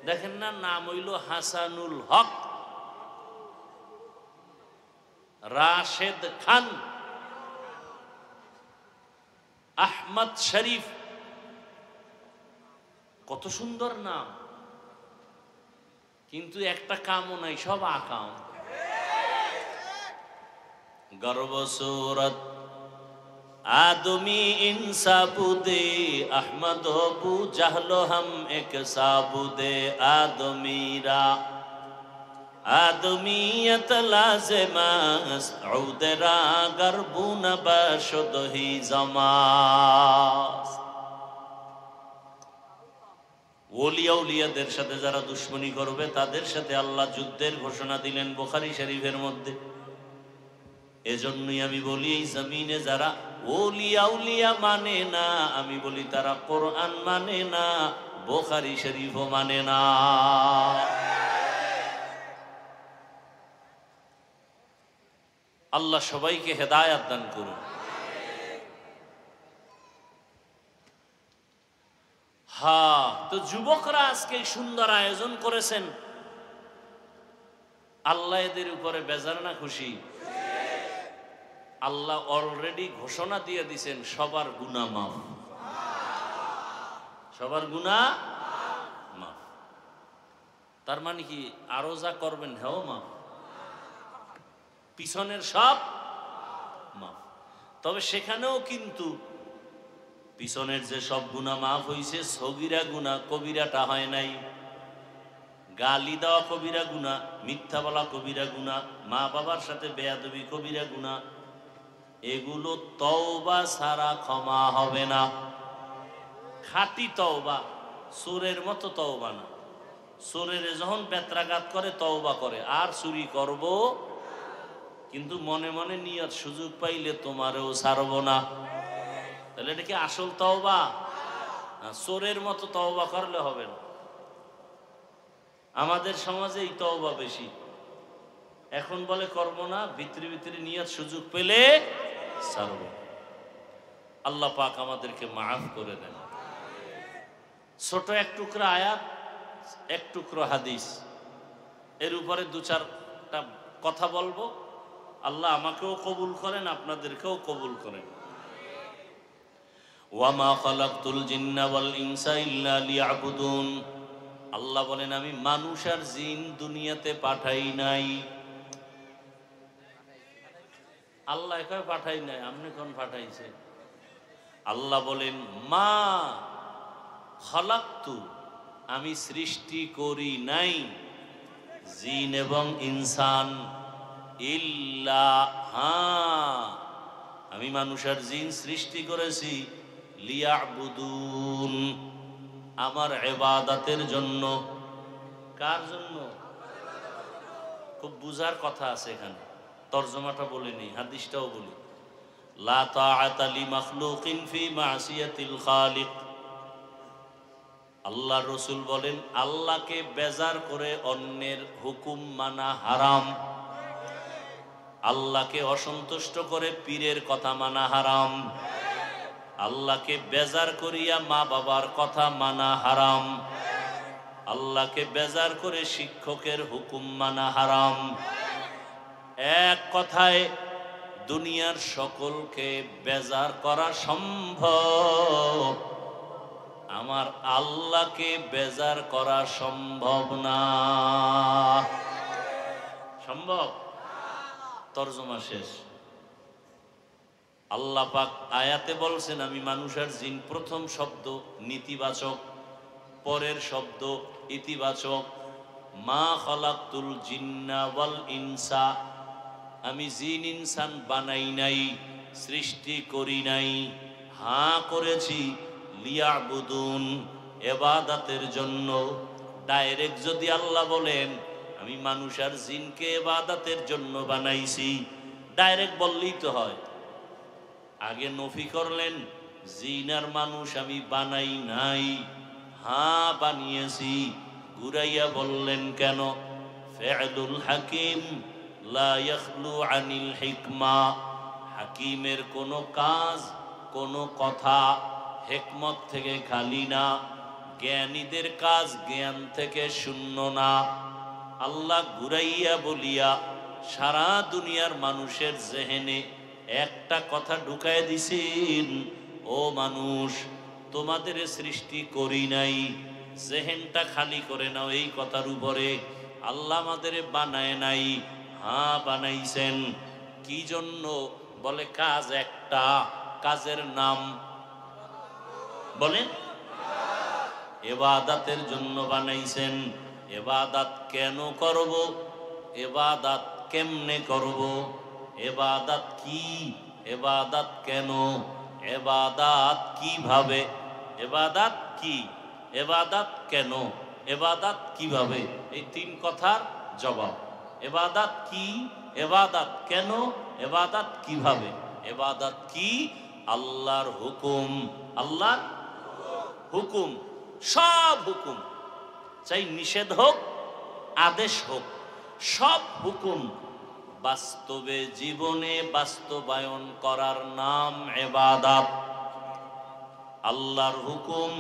দেখেন না, নাম হইল হাসানুল হক, রাশেদ খান, আহমদ শরীফ, কত সুন্দর নাম, কিন্তু একটা কামও নাই, সব আকাম। গর্বসুরত आदमी इंसाबुदे अहमद अबू जहलो हम एक साबुदे आदमीरा आदमीयत लाज़िमास औदरा गरबुन बशदही जमास। ওলিয়া উলিয়াদের সাথে যারা দুশ্মনী করবে তাদের সাথে আল্লাহ যুদ্ধের ঘোষণা দিলেন বুখারী শরীফের মধ্যে। এজন্যই আমি বলি, এই জমিনে যারা ওলিয়া উলিয়া মানে না, আমি বলি তারা কোরআন মানে না, বুখারী শরীফও মানে না। আল্লাহ সবাইকে হেদায়েত দান করুন। হ্যাঁ, তো যুবকরা আজকে সুন্দর আয়োজন করেছেন, আল্লাহ এদের উপরে বেজার না খুশি? আল্লাহ অলরেডি ঘোষণা দিয়ে দিয়েছেন সবার গুনাহ মাফ, সবার গুনাহ মাফ। তার মানে কি আরো যা করবেন হেও মাফ, পিছনের সব মাফ। তবে সেখানেও কিন্তু পিছনের যে সব গুনাহ মাফ হইছে, সগীরা গুনাহ কবিরাটা হয় নাই। গালি দেওয়া কবিরা গুনাহ, মিথ্যা বলা কবিরা গুনাহ, মা বাবার সাথে বেয়াদবি কবিরা গুনাহ, এগুলো তওবা ছাড়া ক্ষমা হবে না। খাঁটি তওবা, চোরের মতো তওবা না। চোরের যখন বেত্রাঘাত করে তওবা করে আর চুরি করব, কিন্তু মনে মনে নিয়ত সুযোগ পাইলে তোমারেও ছাড়ব না। তাহলে এটা কি আসল তওবা? চোরের মতো তওবা করলে হবে না। আমাদের সমাজে এই তওবা বেশি। এখন বলে করব না, ভিতরে ভিতরে নিয়ত সুযোগ পেলে ছাড়ব। আল্লাহ পাক আমাদেরকে মাফ করে দেন। ছোট এক টুকরা আয়াত, এক টুকরো হাদিস, এর উপরে দু চারটা কথা বলবো। আল্লাহ আমাকেও কবুল করেন, আপনাদেরকেও কবুল করেন। ওয়ামা খালাকতুল জিন্না ওয়াল ইনসা ইল্লা লিয়াবুদুন। আল্লাহ বলেন আমি মানুষ আর জিন দুনিয়াতে পাঠাই নাই। আল্লাহ একা পাঠাই নাই, আপনি কোন পাঠাইছে? আল্লাহ বলেন মা খালাকতু, আমি সৃষ্টি করি নাই জিন এবং ইনসান, ইল্লা, হ্যাঁ আমি মানুষ আর জিন সৃষ্টি করেছি লিয়াবুদুন, আমার ইবাদতের জন্য। কার জন্য? খুব বুঝার কথা আছে এখানে, তরজমাটা বলিনি, হাদিসটাও বলি। লা তাআতা লি মাখলুকিন ফি মাসিয়াতিল খালিক। আল্লাহ রসুল বলেন আল্লাহকে বেজার করে অন্যের হুকুম মানা হারাম। আল্লাহকে অসন্তুষ্ট করে পীরের কথা মানা হারাম। আল্লাহকে বেজার করিয়া মা বাবার কথা মানা হারাম। আল্লাহকে বেজার করে শিক্ষকের হুকুম মানা হারাম। এক কথায় দুনিয়ার সকলকে বেজার করা সম্ভব, আমার আল্লাহকে বেজার করা সম্ভব না। সম্ভব? তরজমা শেষ। আল্লাহ পাক আয়াতে বলছেন আমি মানুষ আর জিন, প্রথম শব্দ নেতিবাচক, পরের শব্দ ইতিবাচক। মা খালাকতুল জিন্না ওয়াল ইনসা, আমি জিন ইনসান বানাই নাই, সৃষ্টি করি নাই, হ্যাঁ করেছি লিয়াবুদুন, ইবাদতের জন্য। ডাইরেক্ট যদি আল্লাহ বলেন আমি মানুষ আর জিনকে ইবাদতের জন্য বানাইছি, ডাইরেক্ট বললেই তো হয়। আগে নফি করলেন জিন আর মানুষ আমি বানাই নাই, হ্যাঁ বানিয়েছি, ঘুরাইয়া বললেন কেন? ফি'লুল হাকিম লা ইয়াখলু আনিল হিকমা। হাকিমের কোনো কাজ, কোনো কথা হিকমত থেকে খালি না, জ্ঞানীদের কাজ জ্ঞান থেকে শূন্য না। আল্লাহ ঘুরাইয়া বলিয়া সারা দুনিয়ার মানুষের জেহেনে একটা কথা ঢুকায় দিছেন, ও মানুষ তোমাদের সৃষ্টি করি নাই, জেহেনটা খালি করে নাও এই কথার উপরে। আল্লাহ আমাদের বানায় নাই, হ্যাঁ বানাইছেন। কি জন্য? বলে কাজ একটা, কাজের নাম বলেন ইবাদতের জন্য বানাইছেন। ইবাদত কেন করব? ইবাদত কেমনে করব? ইবাদত কি? ইবাদত কেন? ইবাদত কিভাবে? ইবাদত কি? ইবাদত কেন? ইবাদত কিভাবে? এই তিন কথার জবাব। ইবাদত কি? ইবাদত কেন? ইবাদত কিভাবে? ইবাদত কি? আল্লাহর হুকুম। আল্লাহর হুকুম, সব হুকুম, চাই নিষেধ হোক আদেশ হোক, সব হুকুম বাস্তবে জীবনে বাস্তবায়ন করার নাম ইবাদত। আল্লাহর হুকুম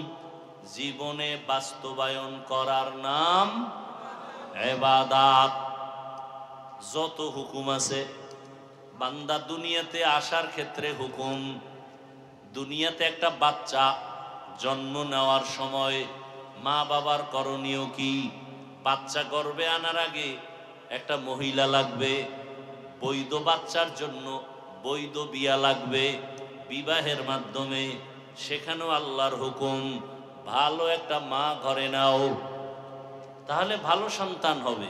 জীবনে বাস্তবায়ন করার নাম ইবাদত। যত হুকুম আছে, বান্দা দুনিয়াতে আসার ক্ষেত্রে হুকুম। দুনিয়াতে একটা বাচ্চা জন্ম নেওয়ার সময় মা বাবার করণীয় কি? বাচ্চা গর্ভে আনার আগে একটা মহিলা লাগবে, বৈধ বাচ্চার জন্য বৈধ বিয়া লাগবে, বিবাহের মাধ্যমে। সেখানেও আল্লাহর হুকুম, ভালো একটা মা ঘরে নাও, তাহলে ভালো সন্তান হবে।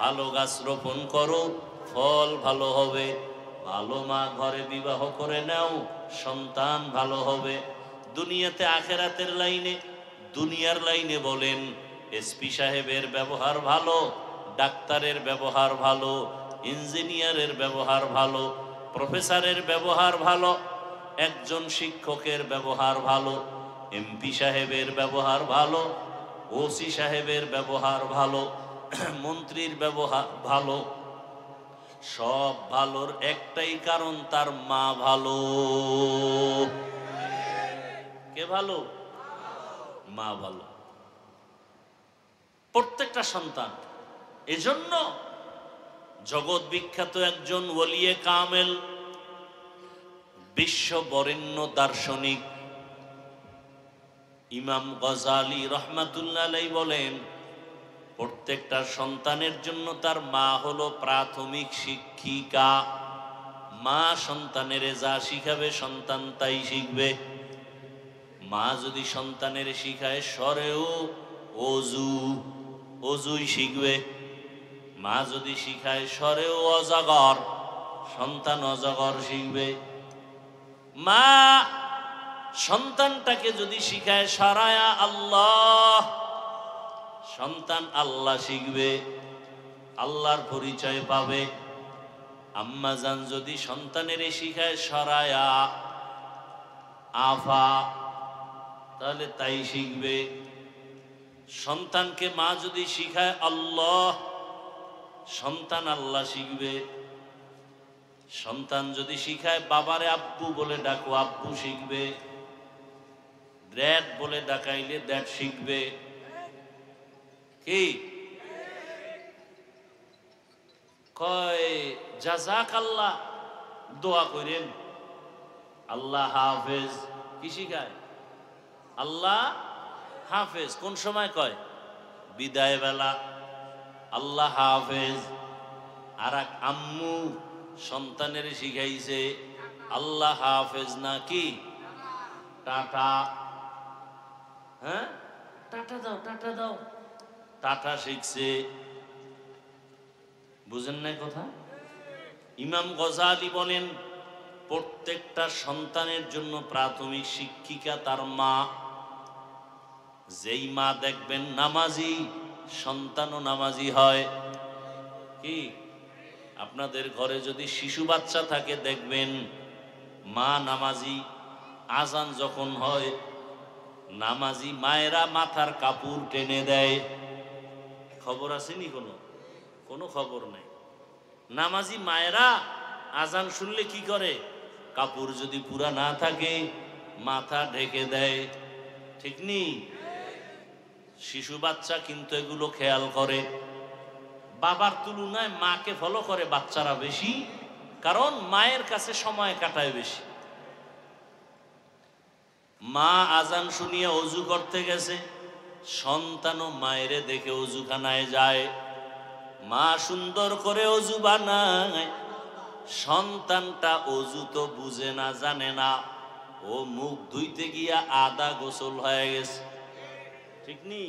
ভালো গাছ রোপণ করো, ফল ভালো হবে। ভালো মা ঘরে বিবাহ করে নাও, সন্তান ভালো হবে। দুনিয়াতে আখেরাতের লাইনে, দুনিয়ার লাইনে বলেন, এসপি সাহেবের ব্যবহার ভালো, ডাক্তারের ব্যবহার ভালো, ইঞ্জিনিয়ারের ব্যবহার ভালো, প্রফেসরের ব্যবহার ভালো, একজন শিক্ষকের ব্যবহার ভালো, এমপি সাহেবের ব্যবহার ভালো, ওসি সাহেবের ব্যবহার ভালো, মন্ত্রীর ব্যবহার ভালো। সব ভালোর একটাই কারণ, তার মা ভালো। কে ভালো? মা ভালো। প্রত্যেকটা সন্তান। এজন্য জগৎ বিখ্যাত একজন ওলিয়ে কামেল, বিশ্ব বরেণ্য দার্শনিক ইমাম গজালি রহমাতুল্লাহ আলাইহি বলেন, প্রত্যেকটা সন্তানের জন্য তার মা হলো প্রাথমিক শিক্ষিকা। মা সন্তানের যা শিখাবে সন্তান তাই শিখবে। মা যদি সন্তানের শিখায় সরেও অজু, অজুই শিখবে। মা যদি শিখায় সরেও অজাগর, সন্তান অজাগর শিখবে। মা সন্তানটাকে যদি শিখায় সরায়া আল্লাহ, সন্তান আল্লাহ শিখবে, আল্লাহর পরিচয় পাবে। আম্মা জান যদি সন্তানের শিখায় সরায়া আফা, তাহলে তাই শিখবে। সন্তানকে মা যদি শিখায় আল্লাহ, সন্তান আল্লাহ শিখবে। সন্তান যদি শিখায় বাবারে আব্বু বলে ডাকো, আব্বু শিখবে। ড্যাড বলে ডাকাইলে ড্যাড শিখবে। কি কয়? জাযাকাল্লাহ দোয়া করেন, আল্লাহ হাফেজ। কি শিখায়? আল্লাহ হাফেজ। কোন সময় কয়? বিদায় বেলা আল্লাহ হাফেজ। আর এক আম্মু সন্তানের শিখাইছে আল্লাহ হাফেজ না কি টাটা। হ্যাঁ, টাটা দাও, টাটা দাও, টাটা শিখছে। বুঝেন নাই কথা? ইমাম গজালি বলেন, প্রত্যেকটা সন্তানের জন্য প্রাথমিক শিক্ষিকা তার মা। যেই মা দেখবেন নামাজি, সন্তানও নামাজি হয়। কি আপনাদের ঘরে যদি শিশু বাচ্চা থাকে দেখবেন মা নামাজি। আজান যখন হয় নামাজি মায়েরা মাথার কাপড় টেনে দেয়। খবর আসেনি? কোনো খবর নেই। নামাজি মায়েরা আজান শুনলে কি করে? কাপড় যদি পুরা না থাকে মাথা ঢেকে দেয়। ঠিক নেই? শিশু বাচ্চা কিন্তু এগুলো খেয়াল করে। বাবার তুলনায় মাকে ফলো করে বাচ্চারা বেশি, কারণ মায়ের কাছে সময় কাটায় বেশি। মা আজান শুনিয়ে অজু করতে গেছে, সন্তানও মায়েরে দেখে অজুখানায় যায়। মা সুন্দর করে অজু বানায়, সন্তানটা অজু তো বুঝে না, জানে না। ও মুখ ধুইতে গিয়া আদা গোসল হয়ে গেছে। ঠিক নি?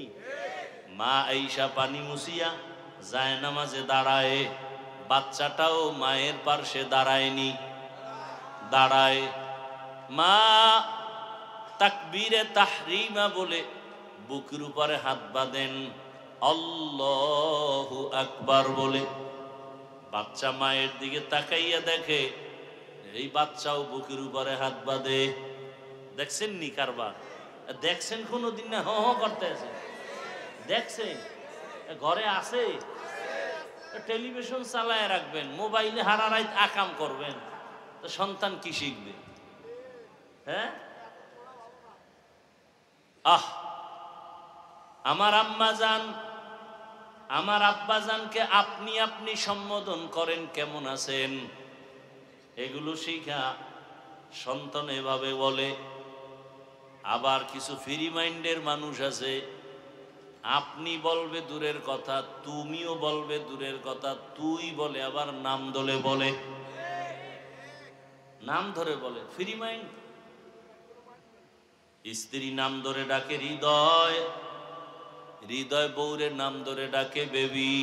মা আইসা পানি মুছিয়া যায় নামাজে দাঁড়ায়, বাচ্চাটাও মায়ের পার্শ্বে দাঁড়ায়নি, দাঁড়ায়। মা তাকবীরে তাহরিমা বলে বুকের উপরে হাত বাঁধেন, আল্লাহু আকবার বলে। বাচ্চা মায়ের দিকে তাকাইয়া দেখে এই বাচ্চাও বুকের উপরে হাত বাঁধে। দেখছেন নি কারবার? দেখছেন কোনদিন? না হ করতে আছে? দেখছেন? ঘরে আছে? টেলিভিশন চালায় রাখবেন, মোবাইলে হারা রাত আকাম করবেন, তো সন্তান কি শিখবে? হ্যাঁ, আমার আম্মা জান, আমার আব্বা জানকে আপনি আপনি সম্বোধন করেন, কেমন আছেন, এগুলো শিখা সন্তান এভাবে বলে। আবার কিছু ফ্রি মাইন্ডের মানুষ আছে, আপনি বলবে দূরের কথা, তুমিও বলবে দূরের কথা, তুই বলে আবার নাম ধরে বলে, নাম ধরে বলে, ফ্রি মাইন্ড। স্ত্রী নাম ধরে ডাকে হৃদয়, হৃদয় বউরের নাম ধরে ডাকে বেবি।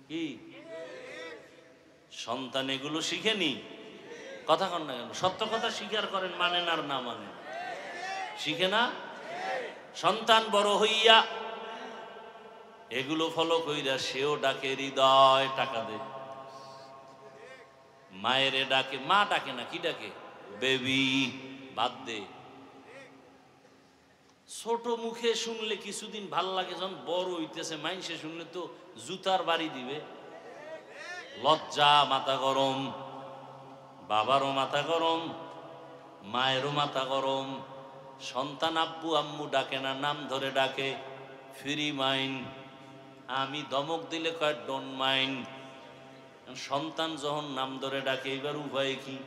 কি সন্তান এগুলো শিখেনি? কথা কন না কেন? সত্য কথা স্বীকার করেন, মানেন আর না মানেন, শিখে না? সন্তান বড় হইয়া এগুলো ফলো কইরা সেও ডাকে হৃদয়, টাকা দে। মায়েরে ডাকে, মা ডাকে না, কি ডাকে? বেবি, বাদ দে। ছোট মুখে শুনলে কিছুদিন ভাল লাগে, যখন বড় হইতেছে মাইনসে শুনলে তো জুতার বাড়ি দিবে। লজ্জা, মাথা গরম, বাবারও মাথা গরম, মায়েরও মাথা গরম। সন্তান আব্বু আম্মু ডাকে না, নাম ধরে ডাকে, ফ্রি মাইন্ড। আমি ধমক দিলে কয় ডোন্ট মাইন্ড। সন্তান যখন নাম ধরে ডাকে, এবার উপায় কি?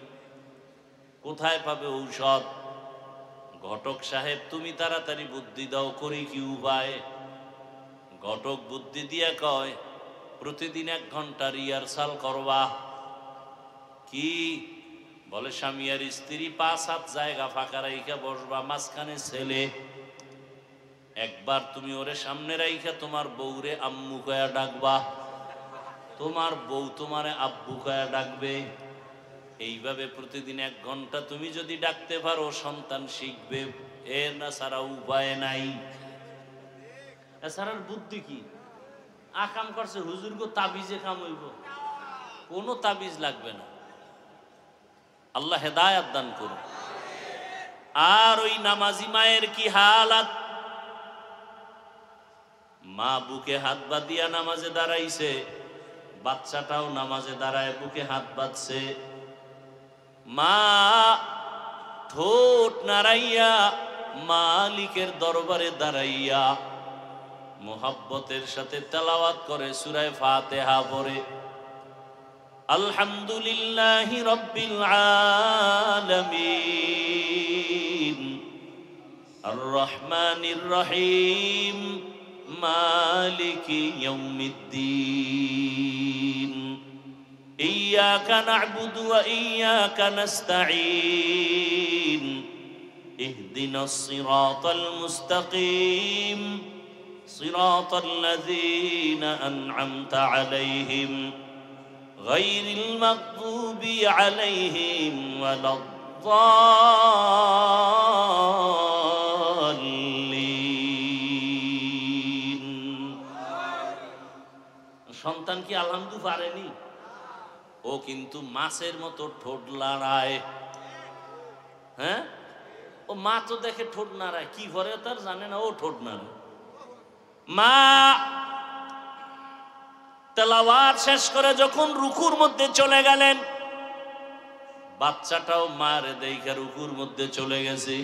কোথায় পাবে ঔষধ? ঘটক সাহেব তুমি তাড়াতাড়ি বুদ্ধি দাও, করি কি উপায়? ঘটক বুদ্ধি দিয়া কয় প্রতিদিন 1 ঘন্টা রিহার্সাল করবা। কি বলে? স্বামী আর স্ত্রী 5-7 জায়গা ফাঁকা রাইখা বসবা, মাঝখানে ছেলে। একবার তুমি ওরে সামনে রাইখা তোমার বউরে আম্মু কয়া ডাকবা, তোমার বউ তোমারে আব্বু কয়া ডাকবে। এইভাবে প্রতিদিন 1 ঘন্টা তুমি যদি ডাকতে পারো, সন্তান শিখবে। এর না সারা উপায় নাই। এছাড়ার বুদ্ধি কি? আকাম করছে হুজুর গো, তাবিজে কাম হইব? কোনো তাবিজ লাগবে না। আল্লাহ হেদায়াত দান করুন। আর ওই নামাজি মায়ের কি হালাত? মা বুকে হাত বাঁধিয়া নামাজে দাঁড়াইছে, বাচ্চাটাও নামাজে দাঁড়ায় বুকে হাত বাঁধছে। মা ঠোঁট নাড়াইয়া মালিকের দরবারে দাঁড়াইয়া মোহাব্বতের সাথে তেলাওয়াত করে সূরা ফাতিহা পড়ে, আলহামদুলিল্লাহি রাব্বিল আলামিন আর রহমানির রহিম মালিকি ইয়াউমিদ্দিন ইয়্যাকা না'বুদু ওয়া ইয়্যাকা নাস্তাঈন ইহদিনাস সিরাতাল মুস্তাকিম সিরাতাল লাযীনা আন'আমতা আলাইহিম গায়রিল মাগদুবি আলাইহিম ওয়ালাদ-দাল্লিন। সন্তান কি আলহামদু পারেনি? ও কিন্তু মাছের মতো ঠোঁট নাড়ায়। হ্যাঁ, ও মা তো দেখে ঠোঁট নাড়ায়, কি করে তার জানে না, ও ঠোঁট নাড়ায়। মা তেলাওয়াত শেষ করে যখন রুকুর মধ্যে চলে গেলেন, বাচ্চাটাও মারে দেখে রুকুর মধ্যে চলে গেছে।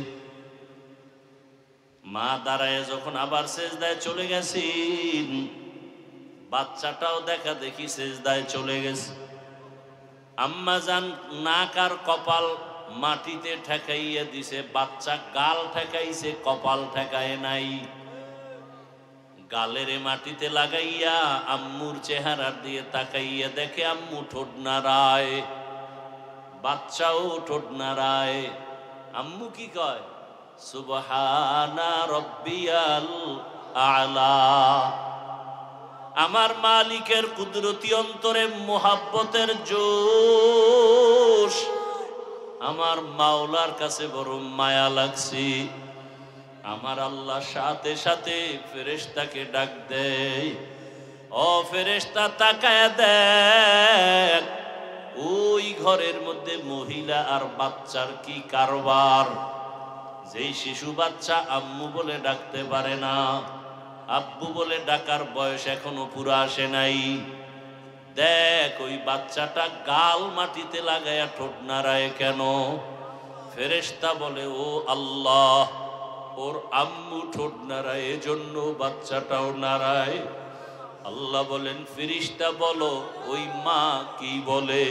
মা দাঁড়ায় যখন আবার সেজদায় চলে গেছেন, বাচ্চাটাও দেখা দেখি সেজদায় চলে গেছে। আম্মা জান নাক আর কপাল মাটিতে ঠেকাইয়া দিছে, বাচ্চা গাল ঠেকাইছে, কপাল ঠেকায় নাই। গালের মাটিতে লাগাইয়া আম্মুর চেহারার দিয়ে তাকাইয়া দেখে আম্মু ঠোঁট নাড়ায়, বাচ্চাও ঠোঁট নাড়ায়। আম্মু কি কয়? সুবহানা রব্বিয়াল আলা। আমার মালিকের কুদরতি অন্তরে মোহাব্বতের জোশ, আমার মাওলার কাছে বড় মায়া লাগছে। আমার আল্লাহ সাথে সাথে ফেরেশতাকে ডাক দেয়, ও ফেরেশতা তাকায় দেখ, ওই ঘরের মধ্যে মহিলা আর বাচ্চার কি কারবার। যেই শিশু বাচ্চা আম্মু বলে ডাকতে পারে না, আব্বু বলে ডাকার বয়স এখনো পুরো আসে নাই, দেখ ওই বাচ্চাটা গাল মাটিতে লাগায়া ঠোঁট নাড়ায় কেন? ফেরেশতা বলে, ও আল্লাহ, ওর আম্মু ঠোঁট নাড়ায়, এজন্য বাচ্চাটাও নাড়ায়। আল্লাহ বলেন, ফেরেশতা বলো ওই মা কি বলে?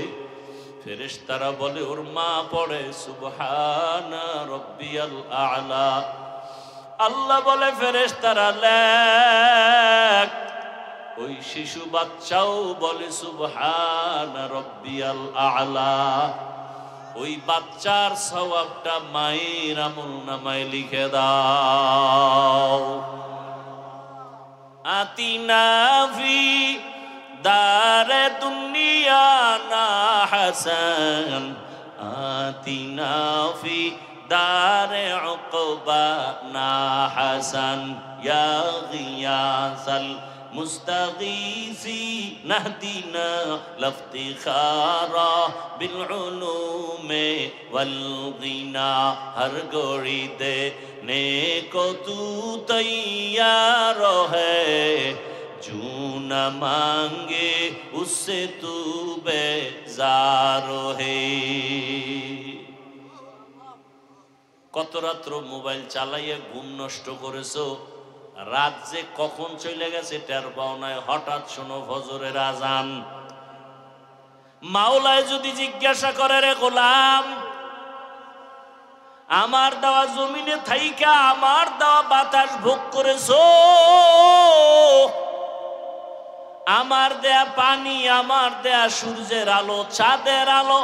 ফেরেশতারা বলে ওর মা পড়ে সুবহানা রব্বিয়াল আ'লা। আল্লাহ বলে ফেরেশতারা লেখ। ওই শিশু বাচ্চাও বলে সুবহানা রব্বিয়াল আ'লা। ওই বাচ্চার সওয়াবটা মায়ের আমলনামায় লিখে দাও। আতিনা ফি দারে দুনিয়া না হাসান, আতিনা ফি দারে উকবা না হাসান, ইয়া গিয়াসাল মুস্তাগীসি নাহদিনা লাফতিখারা বিল উলুমে ওয়াল গিনা। হর গড়ি দে নেকো তু তৈয়ার হ্যায়, জু না মাঙ্গে উসসে তু বেজার হে। কত রাত্র মোবাইল চালাইয়া ঘুম নষ্ট করেছো, রাত যে কখন চলে গেছে টের পাও নাই, হঠাৎ শোনো ফজরের আজান। মাওলায় যদি জিজ্ঞাসা করে রে গোলাম, আমার দেওয়া জমিনে থাইকা আমার দেওয়া বাতাস ভোগ করেছো, আমার দেয়া পানি, আমার দেয়া সূর্যের আলো, চাঁদের আলো,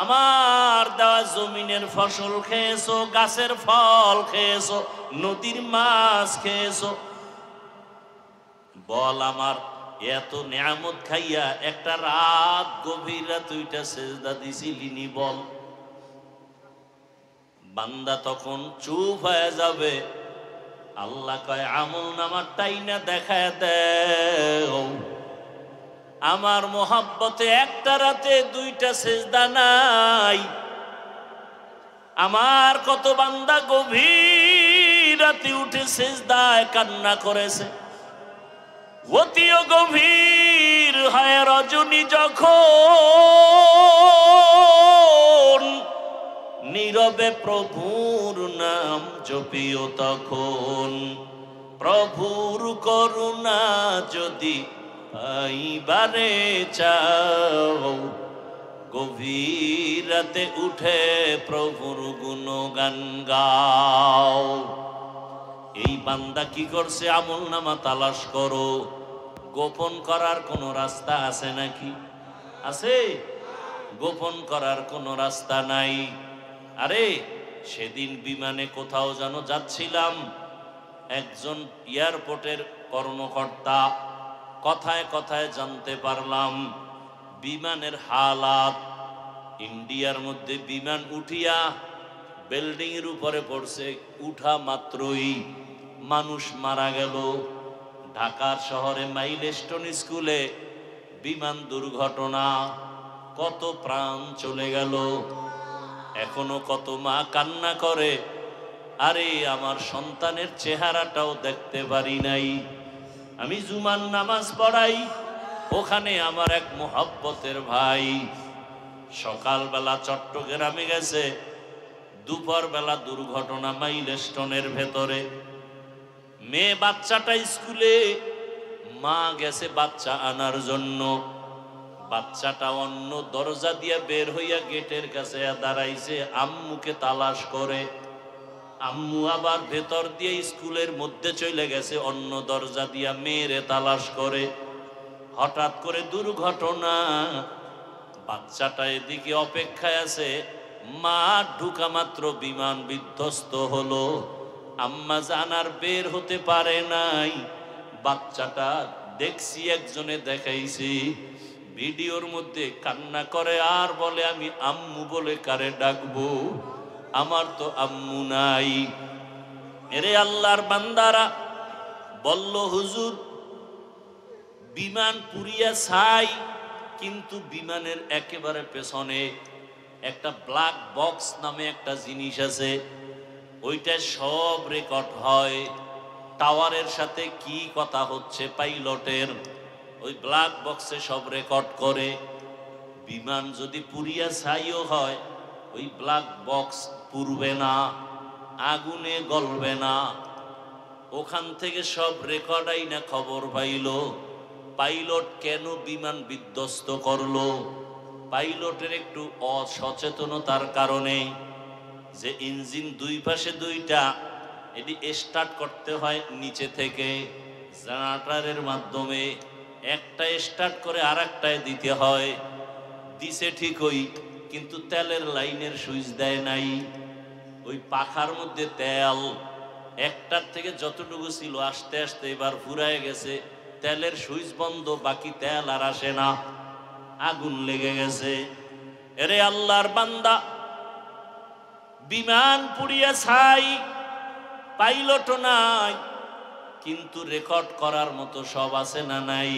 আমার দেওয়া জমিনের ফসল খেয়েছো, গাছের ফল খেয়েছো, নদীর মাছ খেয়েছো, বল আমার এত নিয়ামত খাইয়া একটা রাত গভীর রাত ওইটা সেজদা দিছিলিনি বল। বান্দা তখন চুপ হয়ে যাবে। আল্লাহ কয় আমল নামাটাই না দেখায় দেও। আমার মোহাব্বতে একটা রাতে দুইটা সেজদা নাই। আমার কত বান্দা গভীর রাতে উঠে সেজদায় কান্না করেছে। অতিও গভীর হয় রজনী যখন, নীরবে প্রভুর নাম জপিও তখন। প্রভুর করুণা যদি পাইবারে চাও, গভীর রাতে উঠে প্রভুর গুণগান গাও। এই বান্দা কি করছে? আমল নামা তালাশ করো। গোপন করার কোনো রাস্তা আছে নাকি? আছে? গোপন করার কোনো রাস্তা নাই। আরে সেদিন বিমানে কোথাও যেন যাচ্ছিলাম, একজন এয়ারপোর্টের কর্মকর্তা, কথায় কথায় জানতে পারলাম বিমানের হালাত। ইন্ডিয়ার মধ্যে বিমান উঠিয়া বিল্ডিং এর উপরে পড়ছে, উঠা মাত্রই মানুষ মারা গেল। ঢাকার শহরে মাইলস্টোন স্কুলে বিমান দুর্ঘটনা, কত প্রাণ চলে গেল। এখনো কত মা কান্না করে, আরে আমার সন্তানের চেহারাটাও দেখতে পারি নাই। আমি জুমার নামাজ পড়াই, ওখানে আমার এক মুহাব্বতের ভাই সকালবেলা চট্টগ্রামে গেছে, দুপুর বেলা দুর্ঘটনা মাইলস্টোনের ভেতরে। মেয়ে বাচ্চাটা স্কুলে, মা গেছে বাচ্চা আনার জন্য। বাচ্চাটা অন্য দরজা দিয়ে বের হইয়া গেটের কাছে দাঁড়াইছে, আম্মুকে তালাশ করে। আম্মু আবার ভেতর দিয়ে স্কুলের মধ্যে চলে গেছে, অন্য দরজা দিয়া মেয়েরে তালাশ করে। হঠাৎ করে দুর্ঘটনা, বাচ্চাটা এদিকে অপেক্ষায় আছে, মা ঢুকা মাত্র বিমান বিধ্বস্ত হলো। আম্মা জানার বের হতে পারে নাই। বাচ্চাটা দেখছি, একজনে দেখাইছি ভিডিওর মধ্যে, কান্না করে আর বলে আমি আম্মু বলে কারে ডাকবো, আমার তো আম্মু নাই। এরে আল্লাহর বান্দারা বলল, হুজুর বিমান পুরিয়া ছাই, কিন্তু বিমানের একেবারে পেছনে একটা ব্ল্যাক বক্স নামে একটা জিনিস আছে, ওইটা সব রেকর্ড হয়। টাওয়ারের সাথে কি কথা হচ্ছে পাইলটের, ওই ব্ল্যাক বক্সে সব রেকর্ড করে। বিমান যদি পুরিয়া ছাইও হয়, ওই ব্ল্যাক বক্স পুড়বে না, আগুনে গলবে না। ওখান থেকে সব রেকর্ড আইনা খবর পাইল পাইলট কেন বিমান বিধ্বস্ত করলো। পাইলটের একটু অসচেতনতার কারণে যে ইঞ্জিন দুই পাশে দুইটা, এটি স্টার্ট করতে হয় নিচে থেকে জেনারেটরের মাধ্যমে, একটা স্টার্ট করে আর একটায় দিতে হয়। দিছে ঠিকই, কিন্তু তেলের লাইনের সুইচ দেয় নাই। ওই পাখার মধ্যে তেল একটার থেকে যতটুকু ছিল আস্তে আস্তে এবার ফুরায় গেছে, তেলের সুইচ বন্ধ, বাকি তেল আর আসে না, আগুন লেগে গেছে। এরে আল্লাহর বান্দা, বিমান পুড়িয়ে ছাই, পাইলটও নাই, কিন্তু রেকর্ড করার মতো সব আছে না নাই?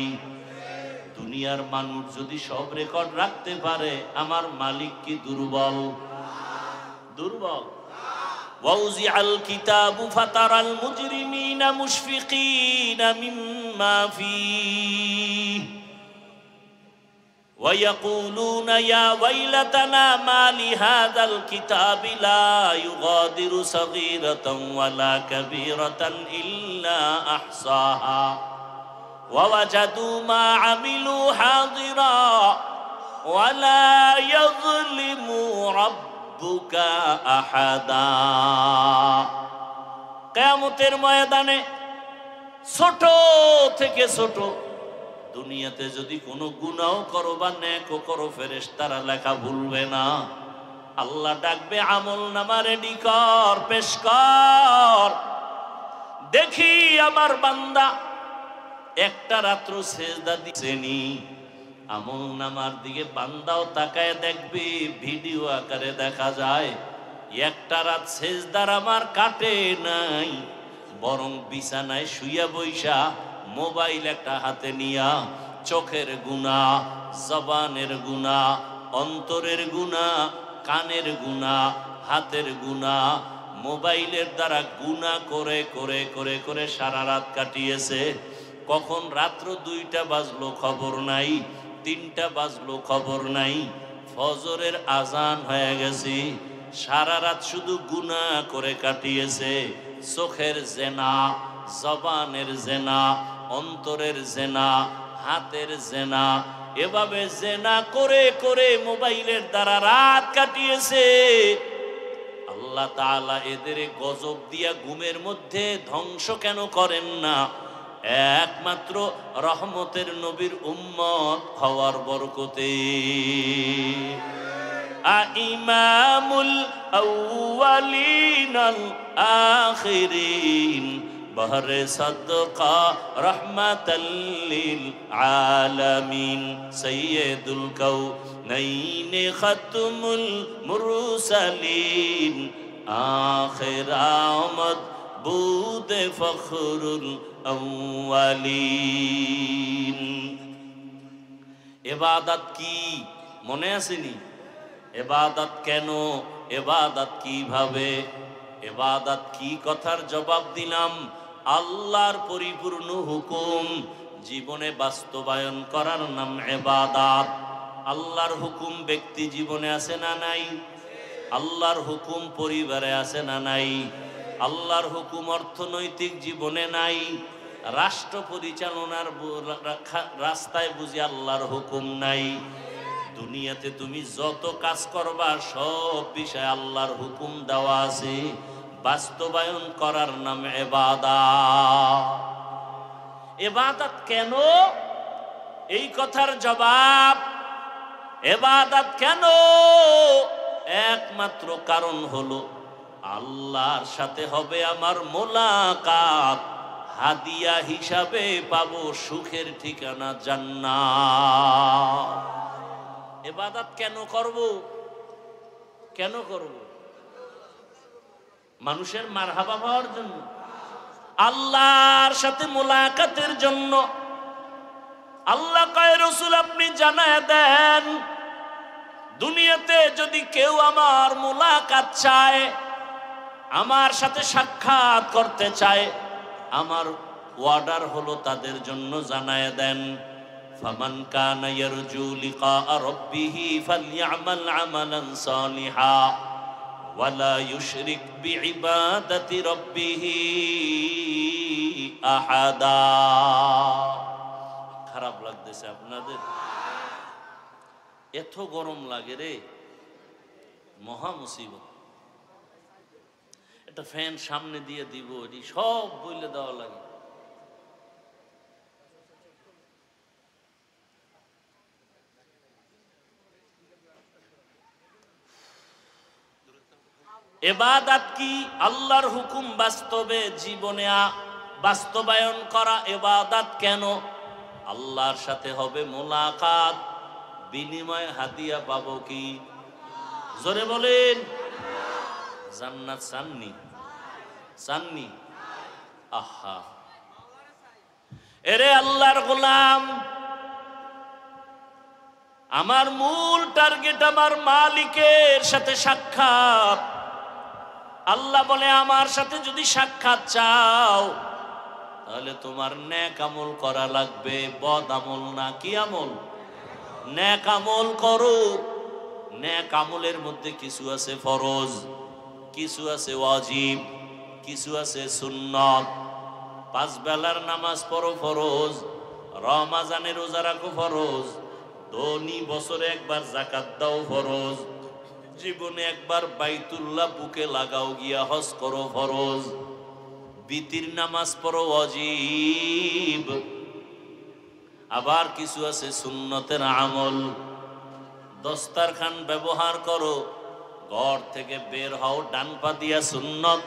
দুনিয়ার মানুষ যদি সব রেকর্ড রাখতে পারে, আমার মালিক কি দুর্বল? দুর্বল? وَوُزِعَ الْكِتَابُ فَتَرَى الْمُجْرِمِينَ مُشْفِقِينَ مِمَّا فِيهِ وَيَقُولُونَ يَا وَيْلَتَنَا مَا لِهَذَا الْكِتَابِ لَا يُغَادِرُ صَغِيرَةً وَلَا كَبِيرَةً إِلَّا أَحْصَاهَا وَوَجَدُوا مَا عَمِلُوا حَاضِرًا وَلَا يَظْلِمُ رَبُّكَ أَحَدًا। কিয়ামতের ময়দানে ছোট থেকে ছোট দুনিয়াতে যদি কোনো গুনাহ করো বা নেকও করো, ফেরেশতারা লেখা ভুলবে না। আল্লাহ ডাকবে, আমল নামা রেডি কর, পেশ কর, দেখি আমার বান্দা একটা রাত্র সেজদা দিছেনি। আমল নামার দিকে বান্দাও তাকায় দেখবে, ভিডিও আকারে দেখা যায় একটা রাত সেজদার আমার কাটে নাই, বরং বিছানায় শুইয়া বইসা মোবাইল একটা হাতে নিয়া চোখের গুনাহ, জবানের গুনাহ, অন্তরের গুনাহ, কানের গুনাহ, হাতের গুনাহ, মোবাইলের দ্বারা গুনাহ করে করে করে করে সারা রাত কাটিয়েছে। কখন রাত্র 2টা বাজলো খবর নাই, 3টা বাজলো খবর নাই, ফজরের আজান হয়ে গেছে, সারা রাত শুধু গুনাহ করে কাটিয়েছে। চোখের জেনা, জবানের জেনা, অন্তরের জেনা, হাতের জেনা, এভাবে জেনা করে করে মোবাইলের দ্বারা রাত কাটিয়েছে। আল্লাহ তাআলা এদের গজব দিয়া ঘুমের মধ্যে ধ্বংস কেন করেন না? একমাত্র রহমতের নবীর উম্মত হওয়ার বরকতে। ইমামুল আউয়ালিন আল আখিরিন বহরে সাদকা রহমাতাল লিল আলামিন সাইয়্যিদুল কাউনাইন খাতমুল মুরসালিন আখির আমদ বুদে ফখরুল আউয়ালিন। ইবাদত কি মনে আসেনি? ইবাদত কেন? ইবাদত কিভাবে? ইবাদত কি কথার জবাব দিলাম। আল্লাহর পরিপূর্ণ হুকুম জীবনে বাস্তবায়ন করার নাম ইবাদত। আল্লাহর হুকুম ব্যক্তি জীবনে আছে না নাই? আল্লাহর হুকুম পরিবারে আছে না নাই? আল্লাহর হুকুম অর্থনৈতিক জীবনে নাই? রাষ্ট্র পরিচালনার রাস্তায় বুঝি আল্লাহর হুকুম নাই? দুনিয়াতে তুমি যত কাজ করবা সব বিষয়ে আল্লাহর হুকুম দেওয়া আছে, বাস্তবায়ন করার নাম ইবাদত। ইবাদত কেন? এই কথার জবাব, ইবাদত কেন, একমাত্র কারণ হলো আল্লাহর সাথে হবে আমার মোলাকাত, হাদিয়া হিসাবে পাবো সুখের ঠিকানা জান্নাত। ইবাদত কেন করব? কেন করব? মানুষের মারহাবা পাওয়ার জন্য, আল্লাহর সাথে মোলাকাতের জন্য। আল্লাহ কয়, রাসূল আপনি জানায় দেন, দুনিয়াতে যদি কেউ আমার মোলাকাত চায়, আমার সাথে সাক্ষাৎ করতে চায়, আমার অর্ডার হলো তাদের জন্য জানায় দেন, ফামান কানা ইয়ারজু লিকা রাব্বিহি ফালইআমাল আমালান সালিহা ওয়ালা ইউশরিক বিইবাদাতি রাব্বিহি আহাদা। খারাপ লাগতেছে আপনাদের? এত গরম লাগে রে, মহা মুসিবত। একটা ফ্যান সামনে দিয়ে দিব, এটি সব বইলে দেওয়া লাগে। ইবাদত কি? আল্লাহর হুকুম বাস্তবে জীবনে বাস্তবায়ন করা ইবাদত। কেন? আল্লাহর সাথে হবে মোলাকাত, বিনিময় হাদিয়া পাবো কি? জোরে বলেন। জান্নাত চাননি? চাননি? আহা, এরে আল্লাহর গোলাম, আমার মূল টার্গেট আমার মালিকের সাথে সাক্ষাৎ। আল্লাহ বলে আমার সাথে যদি সাক্ষাৎ চাও তাহলে তোমার নেক আমল করা লাগবে, বদ আমল না। কি আমল? নেক আমল করো। নেক আমলের মধ্যে কিছু আছে ফরজ, কিছু আছে ওয়াজিব, কিছু আছে সুন্নত। 5 বেলার নামাজ পড়ো ফরজ, রমজানে রোজা রাখো ফরজ, ধনী বছরে একবার যাকাত দাও ফরজ, জীবনে একবার বাইতুল্লাহ বুকে লাগাও গিয়া হজ করো ফরজ, বিতির নামাজ পড়ো ওয়াজিব। আবার কিছু আছে সুন্নতের আমল। দস্তারখান ব্যবহার করো, ঘর থেকে বের হও ডান পা দিয়া সুন্নত,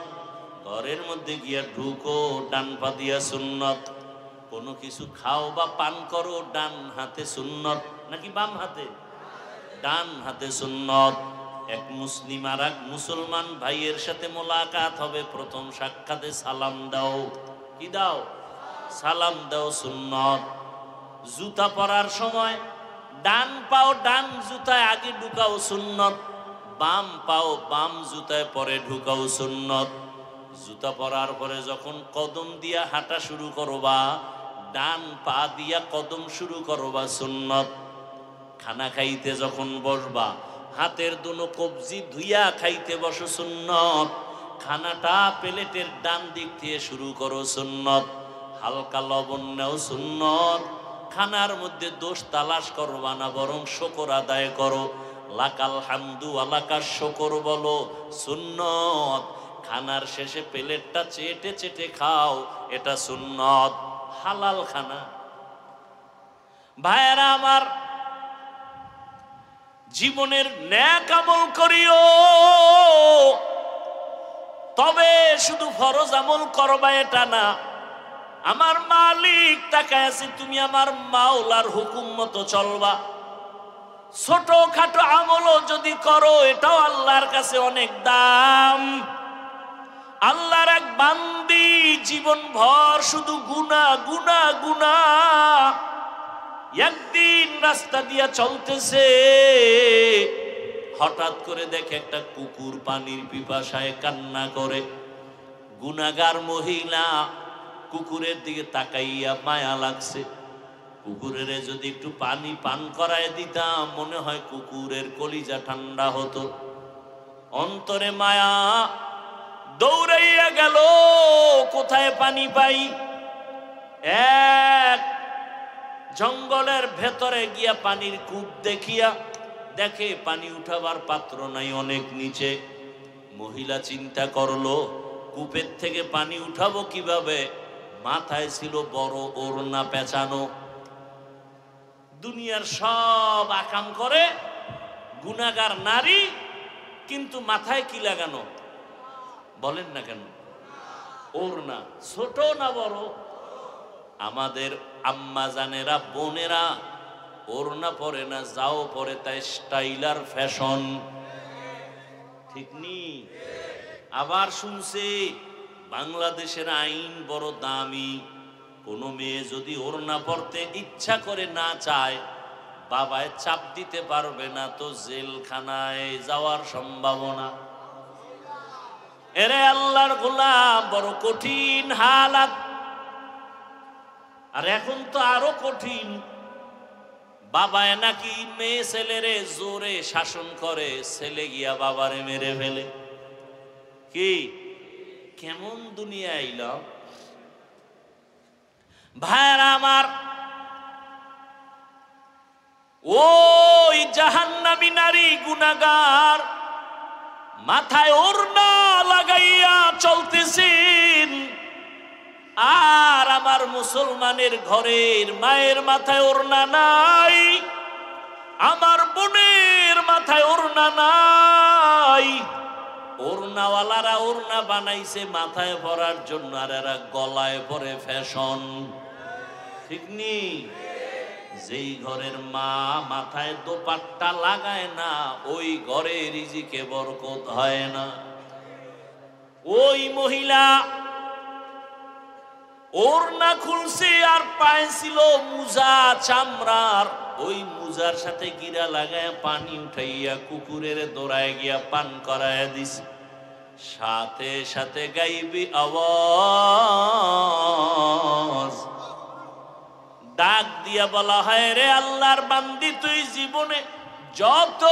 ঘরের মধ্যে গিয়া ঢুকো ডান পা দিয়া সুন্নত। কোনো কিছু খাও বা পান করো ডান হাতে সুন্নত, নাকি বাম হাতে? ডান হাতে সুন্নত। এক মুসলিম আর এক মুসলমান ভাইয়ের সাথে মোলাকাত হবে, প্রথম সাক্ষাতে সালাম দাও। কি দাও? সালাম দাও, সুন্নত। জুতা পরার সময় ডান পাও ডান জুতায় আগে ঢুকাও, সুন্নত। বাম পাও বাম জুতায় পরে ঢুকাও, সুন্নত। জুতা পরার পরে যখন কদম দিয়া হাঁটা শুরু করবা, ডান পা দিয়া কদম শুরু করবা, সুন্নত। খানা খাইতে যখন বসবা, হাতের দুনো কবজি ধুইয়া খাইতে বসো, সুন্নত। খানাটা প্লেটের ডান দিক দিয়ে শুরু করো, সুন্নত। হালকা লবণ নেও, সুন্নত। খানার মধ্যে দোষ তালাশ করবা না, বরং শুকর আদায় করো। লাকাল হামদু আলাকার শুকর বলো, সুন্নত। খানার শেষে প্লেটটা চেটে চেটে খাও, এটা সুন্নত। হালাল খানা। ভাইয়েরা আমার, জীবনের নেক আমল করিও, তবে শুধু ফরজ আমল করবা এটা না। আমার মালিক তাকায় আছে, তুমি আমার মাওলার হুকুম মতো চলবা। ছোট খাটো আমলও যদি করো, এটাও আল্লাহর কাছে অনেক দাম। আল্লাহর এক বান্দি জীবন ভর শুধু গুনাহ গুনাহ গুনাহ। একদিন রাস্তা দিয়া চলতেছে, হঠাৎ করে দেখে একটা কুকুর পানির পিপাসায় কান্না করে। গুনাহগার মহিলা কুকুরের দিকে তাকাইয়া মায়া লাগছে। কুকুরের যদি একটু পানি পান করায় দিতাম, মনে হয় কুকুরের কলিজা ঠান্ডা হতো। অন্তরে মায়া, দৌড়াইয়া গেল কোথায় পানি পাই। এক জঙ্গলের ভেতরে গিয়া পানির কূপ দেখিয়া দেখে পানি উঠাবার পাত্র নাই, অনেক নিচে। মহিলা চিন্তা করলো, কূপের থেকে পানি উঠাবো কিভাবে? মাথায় ছিল বড় ওড়না পেঁচানো। দুনিয়ার সব আকাম করে, গুনাহগার নারী, কিন্তু মাথায় কি লাগানো? বলেন না কেন? ওড়না। ছোট না বড়? আমাদের আম্মা জানেরা, বোনেরা ওড়না পরে না, যাও পরে, তাই স্টাইলার ফ্যাশন। ঠিক নি? আবার শুনছে বাংলাদেশের আইন বড় দামি। কোনো মেয়ে যদি ওড়না পরতে ইচ্ছা করে না চায়, বাবায় চাপ দিতে পারবে না, তো জেলখানায় যাওয়ার সম্ভাবনা। এরে আল্লাহর গোলাম, বড় কঠিন হালাত। আর এখন তো আরো কঠিন। বাবায় নাকি মেয়ে ছেলেরে জোরে শাসন করে, ছেলে গিয়া বাবারে মেরে ফেলে। কি কেমন দুনিয়া আইল ভাইরা আমার! ওই জাহান স্বামী নারী গুনাহগার, মাথায় ওড়না লাগাইয়া চলতেছেন, আর আমার মুসলমানের ঘরের মায়ের মাথায় ওড়না নাই, আমার বোনের মাথায় ওড়না নাই। ওড়নাওয়ালারা ওড়না বানাইছে মাথায় পরার জন্য, আর এরা গলায় পরে ফ্যাশন। ঠিক নি? যেই ঘরের মা মাথায় দোপাট্টা লাগায় না, ওই ঘরে রিজিকে বরকত হয় না। ওই মহিলা ওড়না খুলছে আর পায়ে ছিল মুজা চামড়ার, ওই মুজার সাথে গিরা লাগায় পানি উঠাইয়া কুকুরের দৌড়ায় গিয়া পান করায় দিছে। সাথে সাথে গাইবি আওয়াজ ডাক দিয়া বলা হয়, রে আল্লাহর বান্দি, তুই জীবনে যত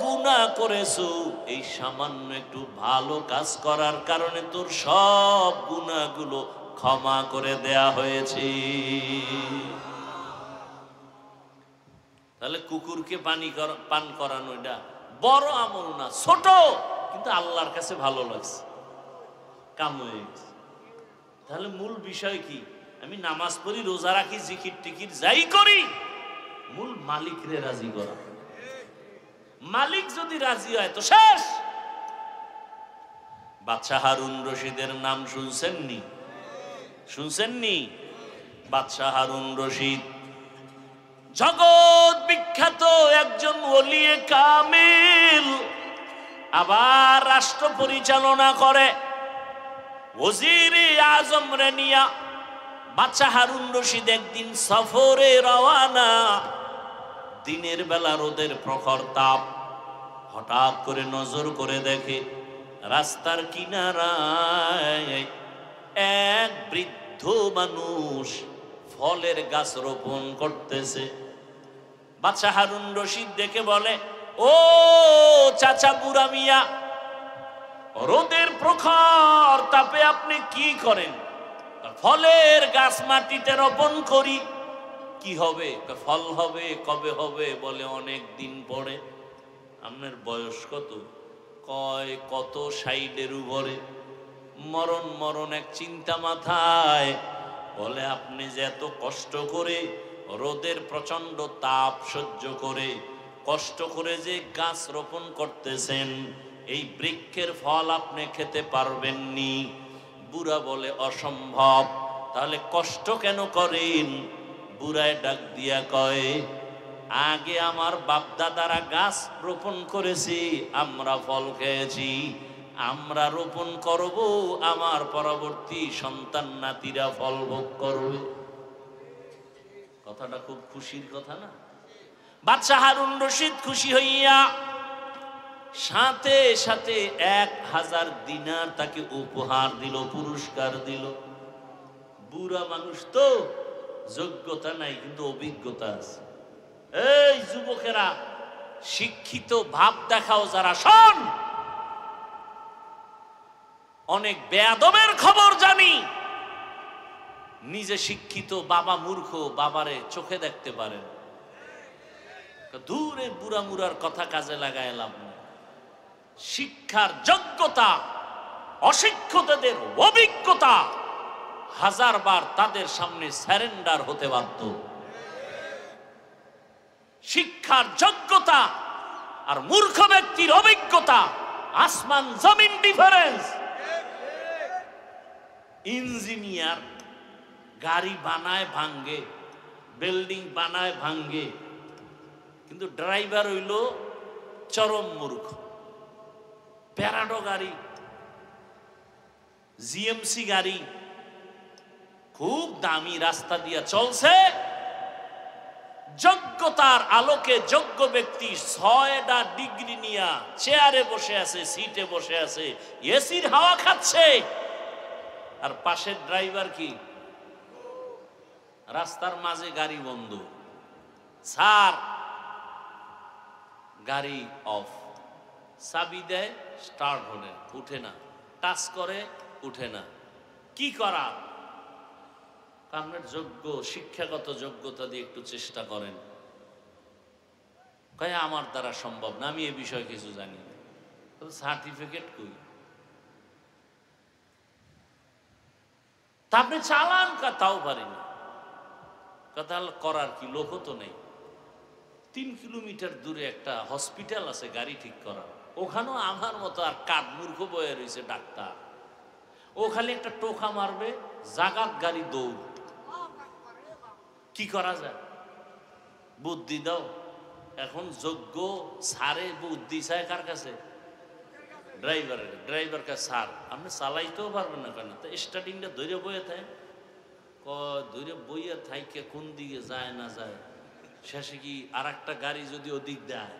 গুনাহ করেছো, এই সামান্য একটু ভালো কাজ করার কারণে তোর সব গুনাহগুলো ক্ষমা করে দেয়া হয়েছে। তাহলে কুকুরকে পান করানো এটা বড় আমল না, ছোট, কিন্তু আল্লাহর কাছে ভালো লাগছে, কাম হয়ে গেছে। তাহলে মূল বিষয় কি? আমি নামাজ পড়ি, রোজা রাখি, জিকির টিকির যাই করি, মূল মালিকরে রাজি করা। মালিক যদি রাজি হয় তো শেষ। বাদশাহ হারুন রশিদের নাম শুনছেননি? শুনছেননি? বাদশাহ হারুন রশিদ জগৎ বিখ্যাত একজন ওলিয়ে কামিল, আবার রাষ্ট্র পরিচালনা করে। ওজিরে আজম রে নিয়া বাদশাহ হারুন রশিদ একদিন সফরে রওয়ানা। দিনের বেলা রোদের প্রখর তাপ, হঠাৎ করে নজর করে দেখে রাস্তার কিনারায় এক বৃদ্ধ মানুষ ফলের গাছ রোপণ করতেছে। বাদশাহ হারুন রশিদ দেখে বলে, ও চাচা বুড়া মিয়া, রোদের প্রখর তাপে আপনি কি করেন? ফলের গাছ মাটিতে রোপণ করি। কি হবে? ফল হবে। কবে হবে? বলে অনেক দিন পরে। আপনার বয়স কত? কয় কত 60-এর উপরে। মরণ মরণ এক চিন্তা মাথায়। বলে আপনি যে এত কষ্ট করে রোদের প্রচন্ড তাপ সহ্য করে কষ্ট করে যে গাছ রোপণ করতেছেন, এই বৃক্ষের ফল আপনি খেতে পারবেননি। বুড়া বলে অসম্ভব। তাহলে কষ্ট কেন করেন? বুড়ায় ডাক দিয়া কয়, আগে আমার বাপ দাদারা গাছ রোপণ করেছি, আমরা ফল খেয়েছি, আমরা রোপণ করব, আমার পরবর্তী সন্তান নাতিরা ফল ভোগ করবে। কথাটা খুব খুশির কথা না? বাদশাহ হারুন রশিদ খুশি হইয়া সাথে সাথে 1000 দিনার তাকে উপহার দিল, পুরস্কার দিল। বুড়া মানুষ তো, যোগ্যতা নাই কিন্তু অভিজ্ঞতা আছে। এই যুবকেরা, শিক্ষিত ভাব দেখাও যারা, শোন, অনেক বেয়াদবের খবর জানি। নিজে শিক্ষিত, বাবা মূর্খ, বাবারে চোখে দেখতে পারেন। দূরে বুড়া মুড়ার কথা কাজে লাগায় লাভ নেই। শিক্ষার যোগ্যতা, অশিক্ষিতদের অভিজ্ঞতা 1000 বার তাদের সামনে স্যারেন্ডার হতে বাধ্য। শিক্ষার যোগ্যতা আর মূর্খ ব্যক্তির অভিজ্ঞতা আসমান জমিন ডিফারেন্স। ইঞ্জিনিয়ার গাড়ি বানায় ভাঙ্গে, বিল্ডিং বানায় ভাঙ্গে, কিন্তু ড্রাইভার হইল চরম মূর্খ। প্যারাডো গাড়ি, জিএমসি গাড়ি খুব দামি রাস্তা দিয়া চলছে, যোগ্যতার আলোকে যোগ্য ব্যক্তি 6টা ডিগ্রি নিয়া চেয়ারে বসে আছে, সিটে বসে আছে, এসির হাওয়া খাচ্ছে, আর পাশের ড্রাইভার কি রাস্তার মাঝে গাড়ি বন্ধ, স্যার গাড়ি অফ, চাবি দেয় স্টার্ট হলে উঠে না, টাচ করে উঠে না, কি করা? আপনার যোগ্য শিক্ষাগত যোগ্যতা দিয়ে একটু চেষ্টা করেন। কয় আমার দ্বারা সম্ভব না, আমি এ বিষয়ে কিছু জানি না। সার্টিফিকেট কই? তা আপনি চালান, তাও পারি না। কথা করার কি, লোকও তো নেই। 3 কিলোমিটার দূরে একটা হসপিটাল আছে গাড়ি ঠিক করা, ওখানেও আমার মতো আর কাঠ মূর্খ বয়ে রয়েছে ডাক্তার। ও খালি একটা টোকা মারবে, জাগাত গাড়ি দৌড়। কি করা যায়? বুদ্ধি দাও। এখন যোগ্য সারে বুদ্ধি চায় কার কাছে? ড্রাইভার কাছে। স্যার আপনি চালাইতেও পারবেন না কেন? তো স্টার্টিংটা ধরে বইয়ে থাকে, ধরে বইয়ে থাইকে কোন দিকে যায় না যায়, শেষে কি আর একটা গাড়ি যদি ওদিক দেয়,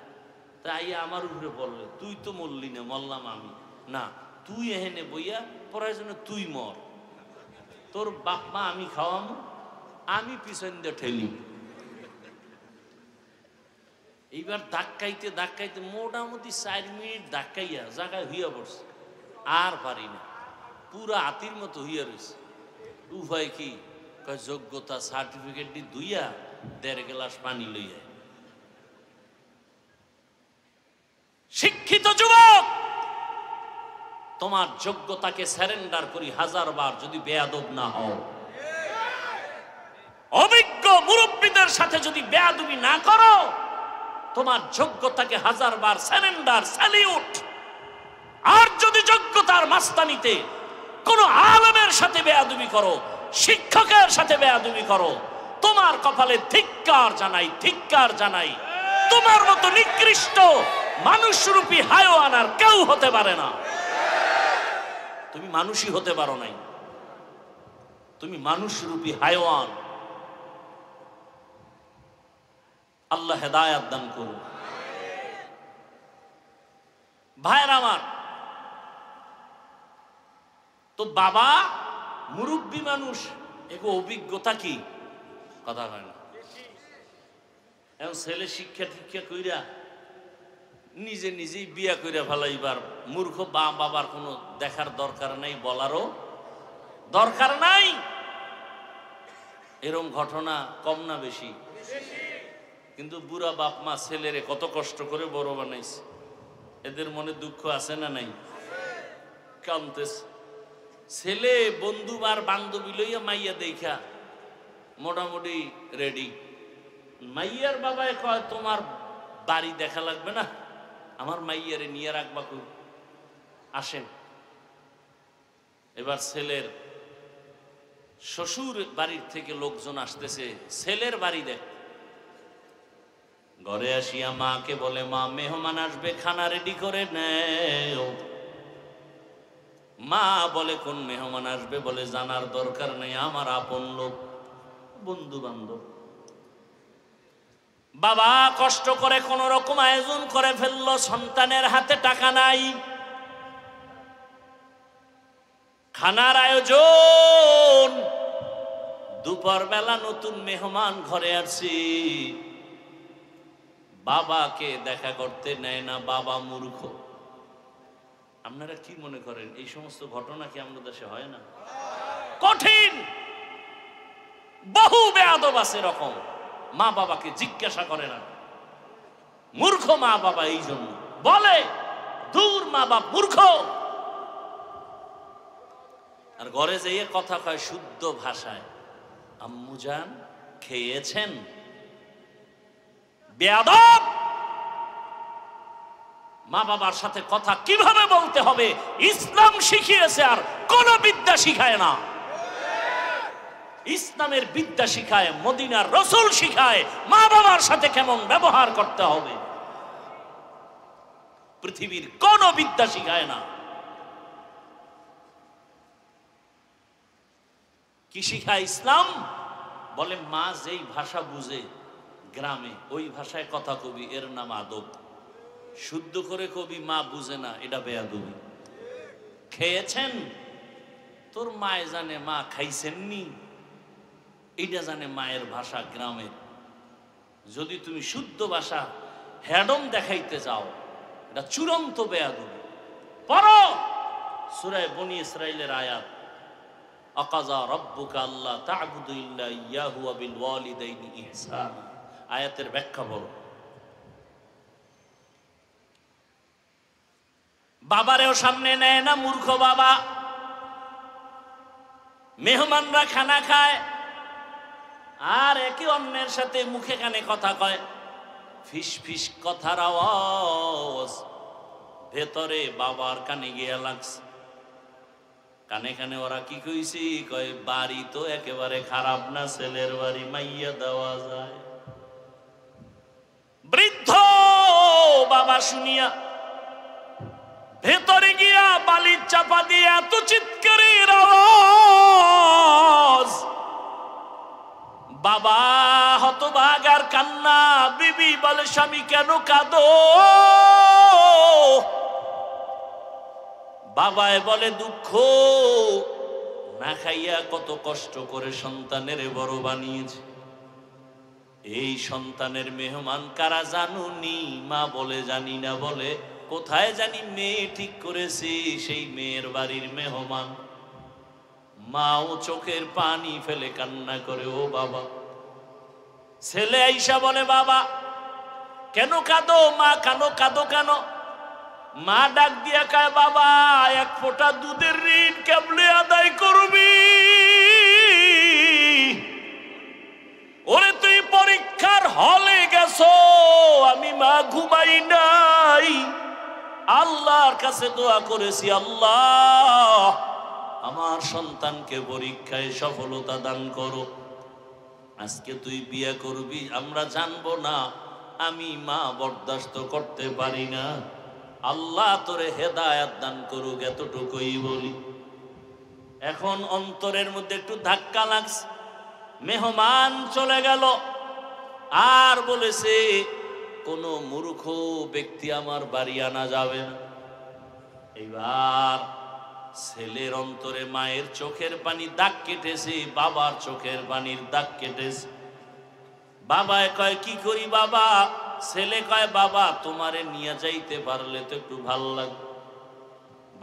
তাই আমার উপরে বললে তুই তো মরলি না, মরলাম আমি। না, তুই এহেনে বইয়া প্রয়োজনে তুই মর, তোর বাপ মা আমি খাওয়াম, আমি পিছন দিয়ে ঠেলি। এইবার ধাক্কাইতে ধাক্কাইতে মোটামুটি 4 মিনিট ধাক্কাইয়া জায়গায় হইয়া পড়ছে, আর পারি না, পুরা হাতির মতো হইয়া রয়েছে। উভয় কি? যোগ্যতা সার্টিফিকেট দিয়ে ধুইয়া 1.5 গ্লাস পানি লইয়া। শিক্ষিত যুবক, তোমার যোগ্যতাকে সারেন্ডার করি 1000 বার, যদি বেয়াদব না হও। অভিজ্ঞ মুরব্বীদের সাথে যদি বেয়াদবি না করো, তোমার যোগ্যতাকে 1000 বার সারেন্ডার, স্যালিউট। আর যদি যোগ্যতার মাস্তানিতে কোন আলেমের সাথে বেয়াদবি করো, শিক্ষকের সাথে বেয়াদবি করো, তোমার কপালে ধিক্কার জানাই, ধিক্কার জানাই। তোমার মতো নিকৃষ্ট মানুষরূপী হায়াওয়ান আর কেউ হতে পারে না। তুমি মানুষই হতে পারো নাই, তুমি মানুষরূপী হায়াওয়ান। আল্লাহ হেদায়াত দান করুন। ভাইয়ের আমার, তো বাবা মুরব্বী মানুষ, এগো অভিজ্ঞতা কি? কথা হয় না। এখন ছেলে শিক্ষা টিক্ষা কইরা নিজে নিজেই বিয়া কইরা ফেলাইবার মূর্খ বাবার কোনো দেখার দরকার নাই, বলারও দরকার নাই। এরম ঘটনা কম না বেশি? কিন্তু বুড়া বাপ মা ছেলেরে কত কষ্ট করে বড় বানাইছে, এদের মনে দুঃখ আছে না নাই? কান্দেছে। ছেলে বন্ধু আর বান্ধবী লইয়া মাইয়া দেখা মোটামুটি রেডি। মাইয়ার বাবায় কয় তোমার বাড়ি দেখা লাগবে না, আমার মাইয়ারে নিয়ে রাখবা কই, আসেন। এবার ছেলের শ্বশুর বাড়ির থেকে লোকজন আসতেছে, ছেলের বাড়ি দেখ। ঘরে আসিয়া মাকে বলে, মা মেহমান আসবে, খানা রেডি করে নেও। মা বলে, কোন মেহমান আসবে? বলে জানার দরকার নেই, আমার আপন লোক, বন্ধু বান্ধব। বাবা কষ্ট করে কোন রকম আয়োজন করে ফেললো, সন্তানের হাতে টাকা নাই, খানার আয়োজন। দুপুর বেলা নতুন মেহমান ঘরে আসছি, বাবাকে দেখা করতে নেয় না, বাবা মূর্খ। আপনারা কি মনে করেন এই সমস্ত ঘটনা কি আমাদের দেশে হয় না? কঠিন, বহু বেয়াদব আছে এরকম, মা বাবাকে জিজ্ঞাসা করে না। মূর্খ মা বাবা এই জন্য বলে, দূর মা বাপ মূর্খ। আর ঘরে যেয়ে কথা কয় শুদ্ধ ভাষায়, আম্মু জান খেয়েছেন? বেয়াদব। মা বাবার সাথে কথা কিভাবে বলতে হবে ইসলাম শিখিয়েছে, আর কোন বিদ্যা শিখায় না। ইসলামের বিদ্যা শিখায়, মদিনার রাসূল শিখায় মা বাবার সাথে কেমন ব্যবহার করতে হবে। পৃথিবীর কোন বিদ্যা শিখায় না। কি শিখায় ইসলাম? বলে মা যেই ভাষা বুঝে গ্রামে ওই ভাষায় কথা কবি, এর নাম আদব। শুদ্ধ করে কবি মা বুঝে না, এটা বেয়াদবি। খেয়েছেন? তোর মায়ে জানে মা খাইছেননি, এইটা জানে মায়ের ভাষা গ্রামের। যদি তুমি শুদ্ধ ভাষা হ্যাডম দেখাইতে যাও, এটা চূড়ান্ত বেয়াদবি। পড়ো সূরা বনী ইসরাঈলের আয়াত, আকাযা রাব্বুকা আল্লা তা'বুদু ইল্লা ইয়্যাহু ওয়া বিল ওয়ালিদাইনি ইহসানা। আয়াতের ব্যাখ্যা বলো। বাবারেও সামনে নেয় না, মূর্খ বাবা। মেহমানরা খানা খায় আর একে অন্যের সাথে মুখে কানে কথা কয়, ফিস ফিস কথার আওয়াজ ভেতরে বাবার কানে গিয়া লাগছে। কানে কানে ওরা কি কইছি, কয় বাড়ি তো একেবারে খারাপ না, ছেলের বাড়ি মাইয়া দেওয়া যায়। বৃদ্ধ বাবা শুনিয়া ভেতরে গিয়া বালির চাপা দিয়ে এত চিৎকারের আওয়াজ, বাবা হতভাগার কান্না। বিবি বলে, স্বামী কেন কাঁদো? বাবায় বলে, দুঃখ না খাইয়া কত কষ্ট করে সন্তানের বড় বানিয়েছে। এই সন্তানের মেহমান কারা জানুনি? মা বলে জানি না, বলে কোথায় জানি মেয়ে ঠিক করেছি, সেই মেয়ের বাড়ির মেহমান। মাও চোখের পানি ফেলে কান্না করে, ও বাবা। ছেলে আইসা বলে, বাবা কেন কাঁদো? মা কানো কাঁদো কেন? মা ডাক দিয়া কয়, বাবা এক ফোঁটা দুধের ঋণ কেবলে আদায় করবি? ওরে তুই পরীক্ষার হলে গেছো, আমি মা ঘুমাই নাই, আল্লাহর কাছে দোয়া করেছি, আল্লাহ আমার সন্তানকে পরীক্ষায় সফলতা দান করো। আজকে তুই বিয়ে করবি, আমরা জানবো না, আমি মা বরদাস্ত করতে পারি না, আল্লাহ তোরে হেদায়েত দান করুক, এতটুকুই বলি। এখন অন্তরের মধ্যে একটু ধাক্কা লাগছে। মেহমান চলে গেল আর বলেছে, কোনো মূর্খ ব্যক্তি আমার বাড়ি আনা যাবে না। এবার ছেলের অন্তরে মায়ের চোখের পানি দাগ কেটেছে, বাবার চোখের পানির দাগ কেটেছে। বাবায় কয়, কি করি বাবা? ছেলে কয়, বাবা তোমারে নিয়ে যাইতে পারলে তো একটু ভাল লাগবে।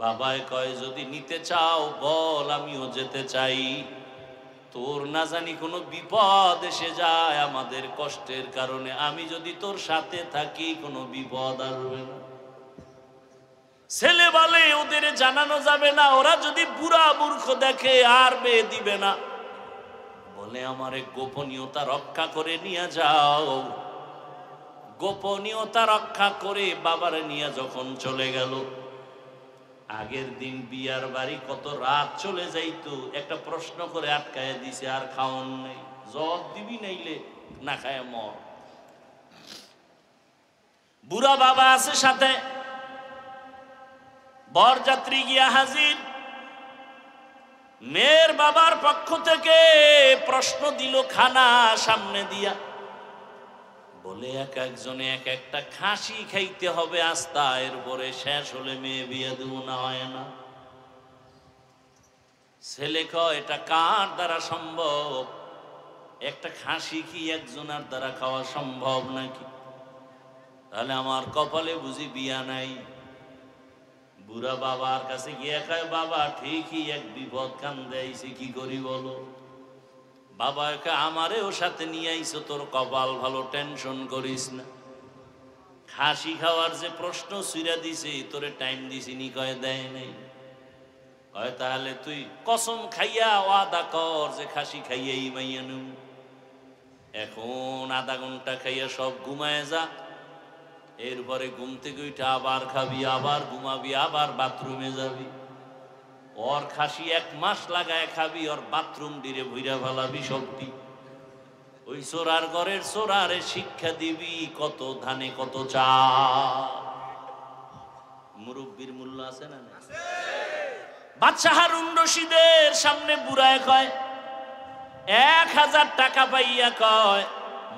বাবায় কয়, যদি নিতে চাও বল, আমিও যেতে চাই, তোর না জানি কোনো বিপদ এসে যায় আমাদের কষ্টের কারণে, আমি যদি তোর সাথে থাকি কোনো বিপদ আসবে না। ছেলে বলে, ওদের জানানো যাবে না, ওরা যদি বুড়া মূর্খ দেখে আর বিয়ে দিবে না। বলে, আমারে গোপনীয়তা রক্ষা করে নিয়ে যাও। গোপনীয়তা রক্ষা করে বাবার নিয়ে যখন চলে গেল, আগের দিন বিয়ার বাড়ি কত রাত চলে যাইতো, একটা প্রশ্ন করে আটকায় দিছে, আর খাওয়ান নেই, জবাব দিবি নাইলে না খায় মর। বুড়া বাবা আছে সাথে, বরযাত্রী গিয়া হাজির। মেয়ের বাবার পক্ষ থেকে প্রশ্ন দিল খানা সামনে দিয়া, বলে এক একজনে এক একটা খাসি খাইতে হবে আস্তা, এরপরে শেষ হলে মেয়ে বিয়ে দেব না, হয় না। ছেলে কয়, এটা কার দ্বারা সম্ভব? একটা খাসি কি একজনের দ্বারা খাওয়া সম্ভব নাকি? তাহলে আমার কপালে বুঝি বিয়া নাই। বুড়া বাবার কাছে গিয়ে কয়, বাবা ঠিকই এক বিপদ কান্দে আইছে, কি করি বলো? বাবা কয়, আমারেও সাথে নিয়ে আইছো, তোর কপাল ভালো, টেনশন করিস না। খাসি খাওয়ার যে প্রশ্ন ছুঁড়া দিছে, তোরে টাইম দিছি নি? কয়, দেয় নাই। কয়, তাহলে তুই কসম খাইয়া ওয়াদা কর যে খাসি খাইয়াই মাইয়া নু। এখন আধা ঘন্টা খাইয়া সব ঘুমায় যা, এরপরে ঘুম থেকে উঠে আবার খাবি, আবার ঘুমাবি, আবার বাথরুমে যাবি। ওর খাসি 1 মাস লাগায় খাবি, ওর বাথরুম দিরে ভুইরা ফেলাবি সবটি। ওই চোরার ঘরের চোরারে শিক্ষা দিবি, কত ধানে কত চাল। মুরব্বির মূল্য আছে না? বাদশাহ হারুন রশিদের সামনে বুড়ায় কয়, 1000 টাকা পাইয়া কয়,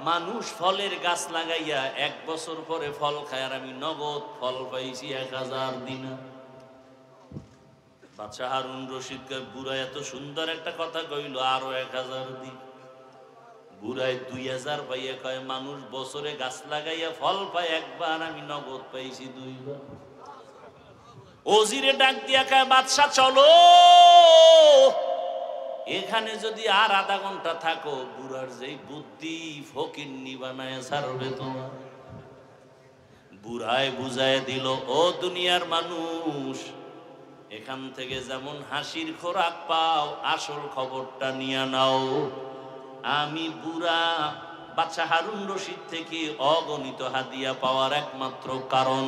মানুষ ফলের গাছ লাগাইয়া 1 বছর পরে ফল খায়, আর আমি নগদ ফল পাইছি 1000 দিনার। বাদশাহ হারুন রশিদ কয়, বুড়া এত সুন্দর একটা কথা কইল, আরো 1000 দিন। বুড়ায় 2000 পাইয়া কয়, মানুষ বছরে গাছ লাগাইয়া ফল পায় একবার, আমি নগদ পাইছি 2 বার। ওজিরে ডাক দিয়া কয়, বাদশাহ চলো, এখানে যদি আর আধা ঘন্টা থাকো, বুড়ার যেই বুদ্ধি ফকিন্নি বানায় ছাড়বে তোমার। বুড়ায় বুঝায় দিল, ও দুনিয়ার মানুষ, এখান থেকে যেমন হাসির খোরাক পাও, আসল খবরটা নিয়ে নাও। আমি বুড়া বাদশা হারুন রশিদ থেকে অগণিত হাদিয়া পাওয়ার একমাত্র কারণ,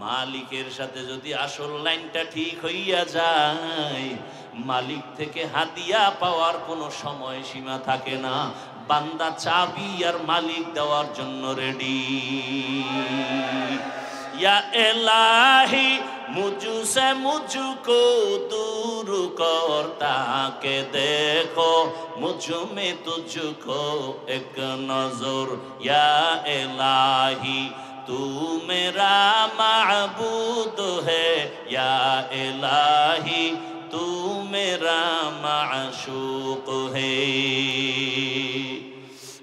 মালিকের সাথে যদি আসল লাইনটা ঠিক হইয়া যায়, মালিক থেকে হাদিয়া পাওয়ার কোনো সময় সীমা থাকে না। বান্দা চাবি আর মালিক দেওয়ার জন্য রেডি। या इलाही मुझसे मुझको दूर करता के देखो मुझ में तुझको एक नजर। या इलाही तू मेरा माबूद है, या इलाही तू मेरा माशूक है।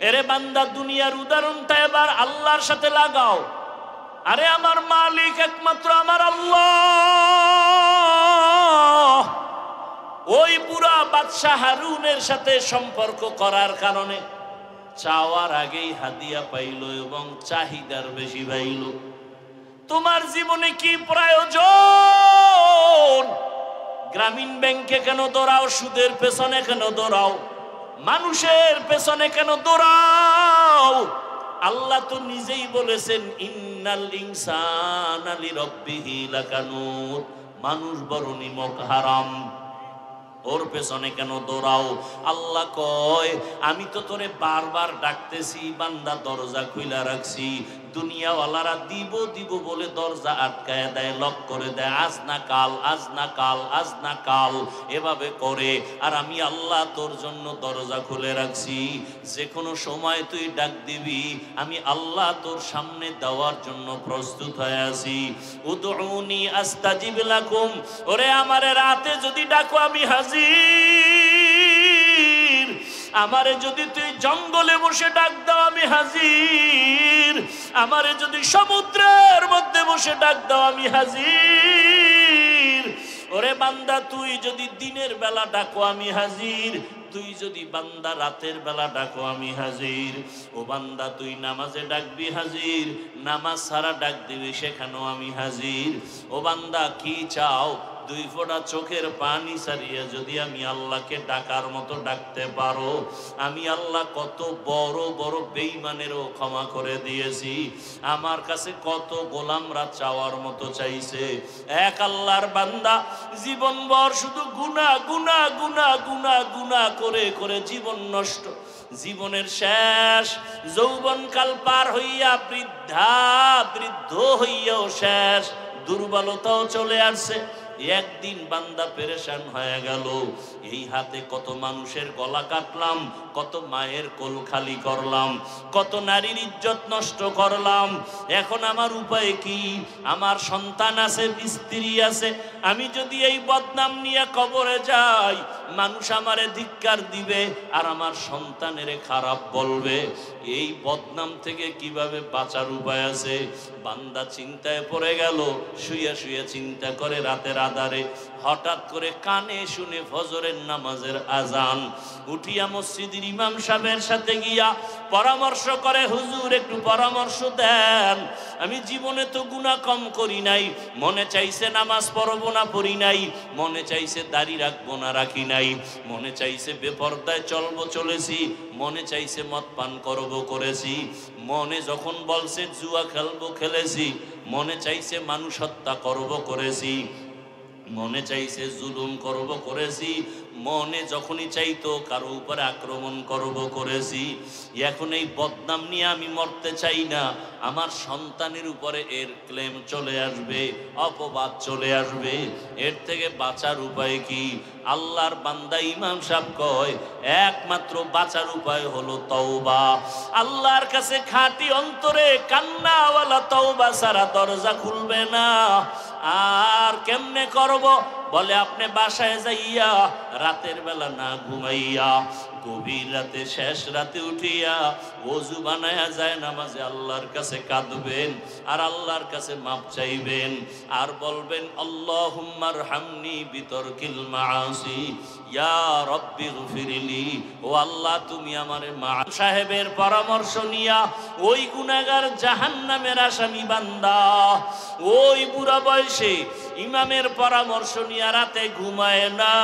এরে বান্দা, দুনিয়ার উদাহরণটা এবার আল্লাহর সাথে লাগাও। আরে আমার মালিক একমাত্র আমার আল্লাহ। ওই বুড়া বাদশাহ হারুনের সাথে সম্পর্ক করার কারণে চাওয়ার আগেই হাদিয়া পাইল এবং চাহিদার বেশি পাইল। তোমার জীবনে কি প্রয়োজন? গ্রামীণ ব্যাংকে কেন দৌড়াও? সুদের পেছনে কেন দৌড়াও? মানুষের পেছনে কেন দৌড়াও? আল্লাহ তো নিজেই বলেছেন, ইন্নাল ইনসানা লিরাব্বিহি লাকানুত, মানুষ বড় নিমক হারাম, ওর পেছনে কেন দৌড়াও? আল্লাহ কয়, আমি তো তোরে বারবার ডাকতেছি, বান্দা দরজা খুইলা রাখছি। দুনিয়াওয়ালারা দিব দিব বলে দরজা আটকায় দেয়, লক করে দেয়, আজ না কাল, আজ না কাল, আজ না কাল, এভাবে করে। আর আমি আল্লাহ তোর জন্য দরজা খুলে রাখছি, যে কোনো সময় তুই ডাক দিবি, আমি আল্লাহ তোর সামনে দেওয়ার জন্য প্রস্তুত হয়ে আছি। উদউনি আস্তাজিব লাকুম, ওরে আমারে রাতে যদি ডাকো আমি হাজির। আমারে যদি তুই জঙ্গলে বসে ডাক দাও আমি হাজির। আমারে যদি সমুদ্রের মধ্যে বসে ডাক দাও আমি হাজির। ওরে বান্দা, তুই যদি দিনের বেলা ডাকো আমি হাজির, তুই যদি বান্দা রাতের বেলা ডাকো আমি হাজির। ও বান্দা, তুই নামাজে ডাকবি হাজির, নামাজ ছাড়া ডাক দিবি সেখানেও আমি হাজির। ও বান্দা, কি চাও? দুই ফোঁটা চোখের পানি ছাড়িয়ে যদি আমি আল্লাহকে ডাকার মতো ডাকতে পারো, আমি আল্লাহ কত বড় বড় বেঈমানেরও ক্ষমা করে দিয়েছি। আমার কাছে কত গোলামরা চাওয়ার মতো চাইছে। এক আল্লাহর বান্দা জীবনভর শুধু গুনাহ গুনাহ গুনাহ গুনাহ গুনাহ করে করে জীবন নষ্ট। জীবনের শেষ যৌবনকাল পার হইয়া বৃদ্ধ হইয়াও শেষ, দুর্বলতাও চলে আসছে। একদিন বান্দা পেরেশান হয়ে গেল, এই হাতে কত মানুষের গলা কাটলাম, কত মায়ের কোল খালি করলাম, কত নারীর ইজ্জত নষ্ট করলাম। এখন আমার উপায় কি? আমার সন্তান আছে, স্ত্রী আছে, আমি যদি এই বদনাম নিয়ে কবরে যাই, মানুষ আমারে ধিক্কার দিবে আর আমার সন্তানের খারাপ বলবে। এই বদনাম থেকে কিভাবে বাঁচার উপায় আছে? বান্দা চিন্তায় পড়ে গেল, শুয়ে শুয়ে চিন্তা করে রাতের আধারে। হঠাৎ করে কানে শুনে ফজরের নামাজের আজান। উঠিয়া মসজিদের ইমাম সাহেবের সাথে গিয়া পরামর্শ করে, হুজুর একটু পরামর্শ দেন। আমি জীবনে তো গুনাহ কম করি নাই, মনে চাইছে নামাজ পড়বো না পড়ি নাই, মনে চাইছে দাড়ি রাখবো না রাখি নাই, মনে চাইছে বেপরদায় চলবো চলেছি, মনে চাইছে মদ পান করবো করেছি, মনে যখন বলছে জুয়া খেলবো খেলেছি, মনে চাইছে মানুষ হত্যা করবো করেছি, মনে চাইছে জুলুম করব করেছি, মনে যখনই চাইতো কারো উপরে আক্রমণ করব করেছি। এখন এই বদনাম নিয়ে আমি মরতে চাই না, আমার সন্তানের উপরে এর ক্লেম চলে আসবে, অপবাদ চলে আসবে। এর থেকে বাঁচার উপায় কি? আল্লাহর বান্দা ইমাম সাহেব কয়, একমাত্র বাঁচার উপায় হলো তওবা। আল্লাহর কাছে খাঁটি অন্তরে কান্নাওয়ালা তওবা ছাড়া দরজা খুলবে না। আর কেমনে করব? বলে আপনি বাসায় যাইয়া রাতের বেলা না ঘুমাইয়া গভীর রাতে শেষ রাতে উঠিয়া ওযু বানায়া যায় নামাজে আল্লাহর কাছে কাঁদবেন আর আল্লাহর কাছে মাপ চাইবেন আর বলবেন আল্লাহুম্মারহামনি বিতরকিল মাআসি ইয়া রাব্বি গফিরলি। ও আল্লাহ তুমি আমারে মাফ। সাহেবের পরামর্শ নিয়া ওই গুনাহগার জাহান্নামের আসামি বান্দা ওই বুড়া বয়সে ইমামের পরামর্শ নিয়া রাতে ঘুমায় না।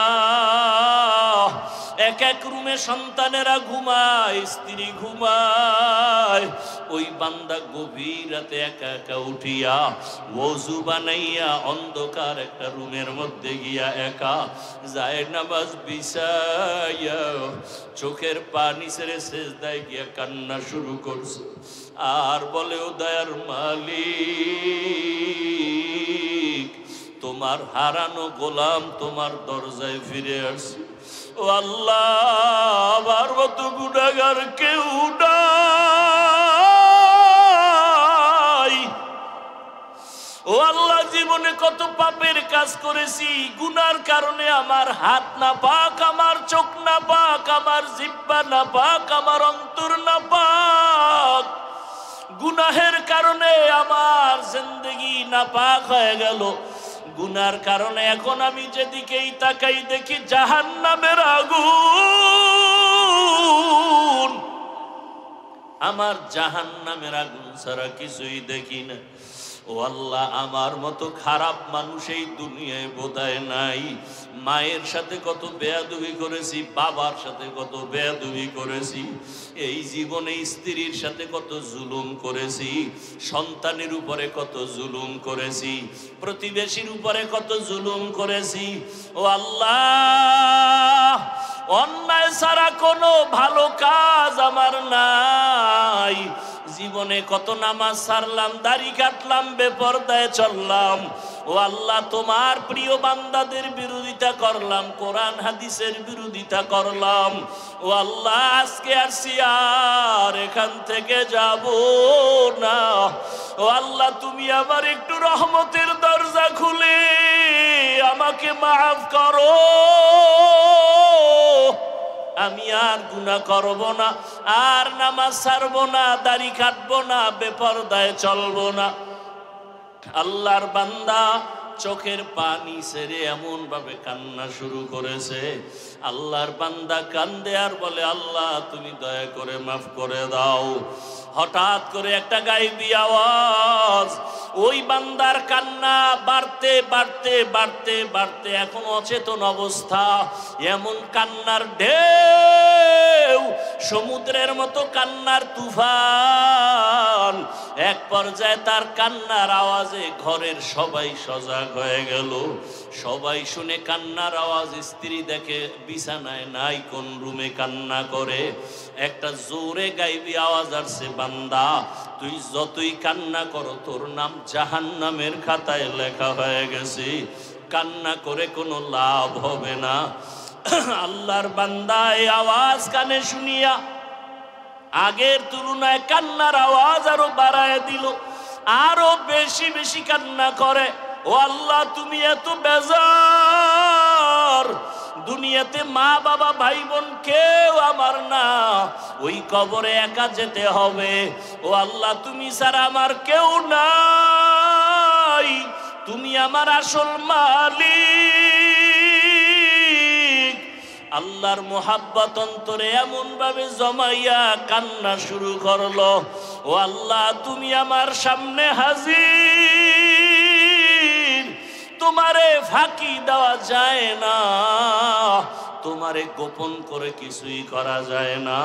এক এক রুমে সন্তানেরা ঘুমায়, স্ত্রী ঘুমায়। ওই বান্দা গভীর রাতে একা একা উঠিয়া ওযু বানাইয়া অন্ধকার একটা রুমের মধ্যে গিয়া একা যায় নামাজ বিছাইয়া চোখের পানি ছেড়ে সেজদায় গিয়া কান্না শুরু করছে আর বলে, ও দয়ার মালিক, তোমার হারানো গোলাম তোমার দরজায় ফিরে আসছে। ও আল্লাহ, আমার মতো গুনাহগার কেউ নাই। ও আল্লাহ, জীবনে কত পাপের কাজ করেছি, গুনার কারণে আমার হাত না পাক, আমার চোখ না পাক, আমার জিহ্বা না পাক, আমার অন্তর না পাক। গুনাহের কারণে আমার জিন্দেগি না পাক হয়ে গেল। গুনার কারণে এখন আমি যেদিকেই তাকাই দেখি জাহান্নামের আগুন। আমার জাহান্নামের আগুন ছাড়া কিছুই দেখি না। ও আল্লাহ, আমার মতো খারাপ মানুষ এই দুনিয়ায় বোধহয় নাই। মায়ের সাথে কত বেয়াদবি করেছি, বাবার সাথে কত বেয়াদবি করেছি, এই জীবনে স্ত্রীর সাথে কত জুলুম করেছি, সন্তানের উপরে কত জুলুম করেছি, প্রতিবেশীর উপরে কত জুলুম করেছি। ও আল্লাহ, অন্যায় ছাড়া কোনো ভালো কাজ আমার নাই। জীবনে কত নামাজ ছাড়লাম, দাড়ি কাটলাম, বেপরদায় চললাম। ও আল্লাহ, তোমার প্রিয় বান্দাদের বিরোধিতা করলাম, কোরআন হাদিসের বিরোধিতা করলাম। ও আল্লাহ, আজকে আসছি আর এখান থেকে যাব না। ও আল্লাহ, তুমি আমার একটু রহমতের দরজা খুলে আমাকে মাফ করো। আমি আর গুনাহ করব না, আর নামাজ ছাড়বো না, দাড়ি কাটবো না, বেপরদায় চলবো না। আল্লাহর বান্দা চোখের পানি ছেড়ে এমন ভাবে কান্না শুরু করেছে। আল্লাহর বান্দা কান্দে আর বলে, আল্লাহ তুমি দয়া করে মাফ করে দাও। হঠাৎ করে একটা গায়েবী আওয়াজ, ওই বান্দার কান্না বাড়তে বাড়তে বাড়তে বাড়তে এখন অচেতন অবস্থা। এমন কান্নার ঢেউ, সমুদ্রের মতো কান্নার তুফান। এক পর্যায়ে তার কান্নার আওয়াজে ঘরের সবাই সজাগ হয়ে গেল। সবাই শুনে কান্নার আওয়াজ, স্ত্রী দেখে বিছানায় নাই, কোন রুমে কান্না করে। একটা জোরে গায়েবী আওয়াজ আসছে, বান্দা তুই যতই কান্না করো তোর নাম জাহান্নামের খাতায় লেখা হয়ে গেছে, কান্না করে কোনো লাভ হবে না। আল্লাহর বান্দা এই আওয়াজ কানে শুনিয়া আগের তুলনায় কান্নার আওয়াজ আরো বাড়ায় দিল, আরো বেশি বেশি কান্না করে। ও আল্লাহ, তুমি এত বেজার, দুনিয়াতে মা বাবা ভাই বোন কেউ আমার না, ওই কবরে একা যেতে হবে। ও আল্লাহ, তুমি ছাড়া আমার কেউ নাই, তুমি আমার আসল মালিক। আল্লাহর মোহাব্বত অন্তরে এমন ভাবে জমাইয়া কান্না শুরু করলো। ও আল্লাহ, তুমি আমার সামনে হাজির, তোমারে ফাঁকি দেওয়া যায় না, তোমারে গোপন করে কিছুই করা যায় না।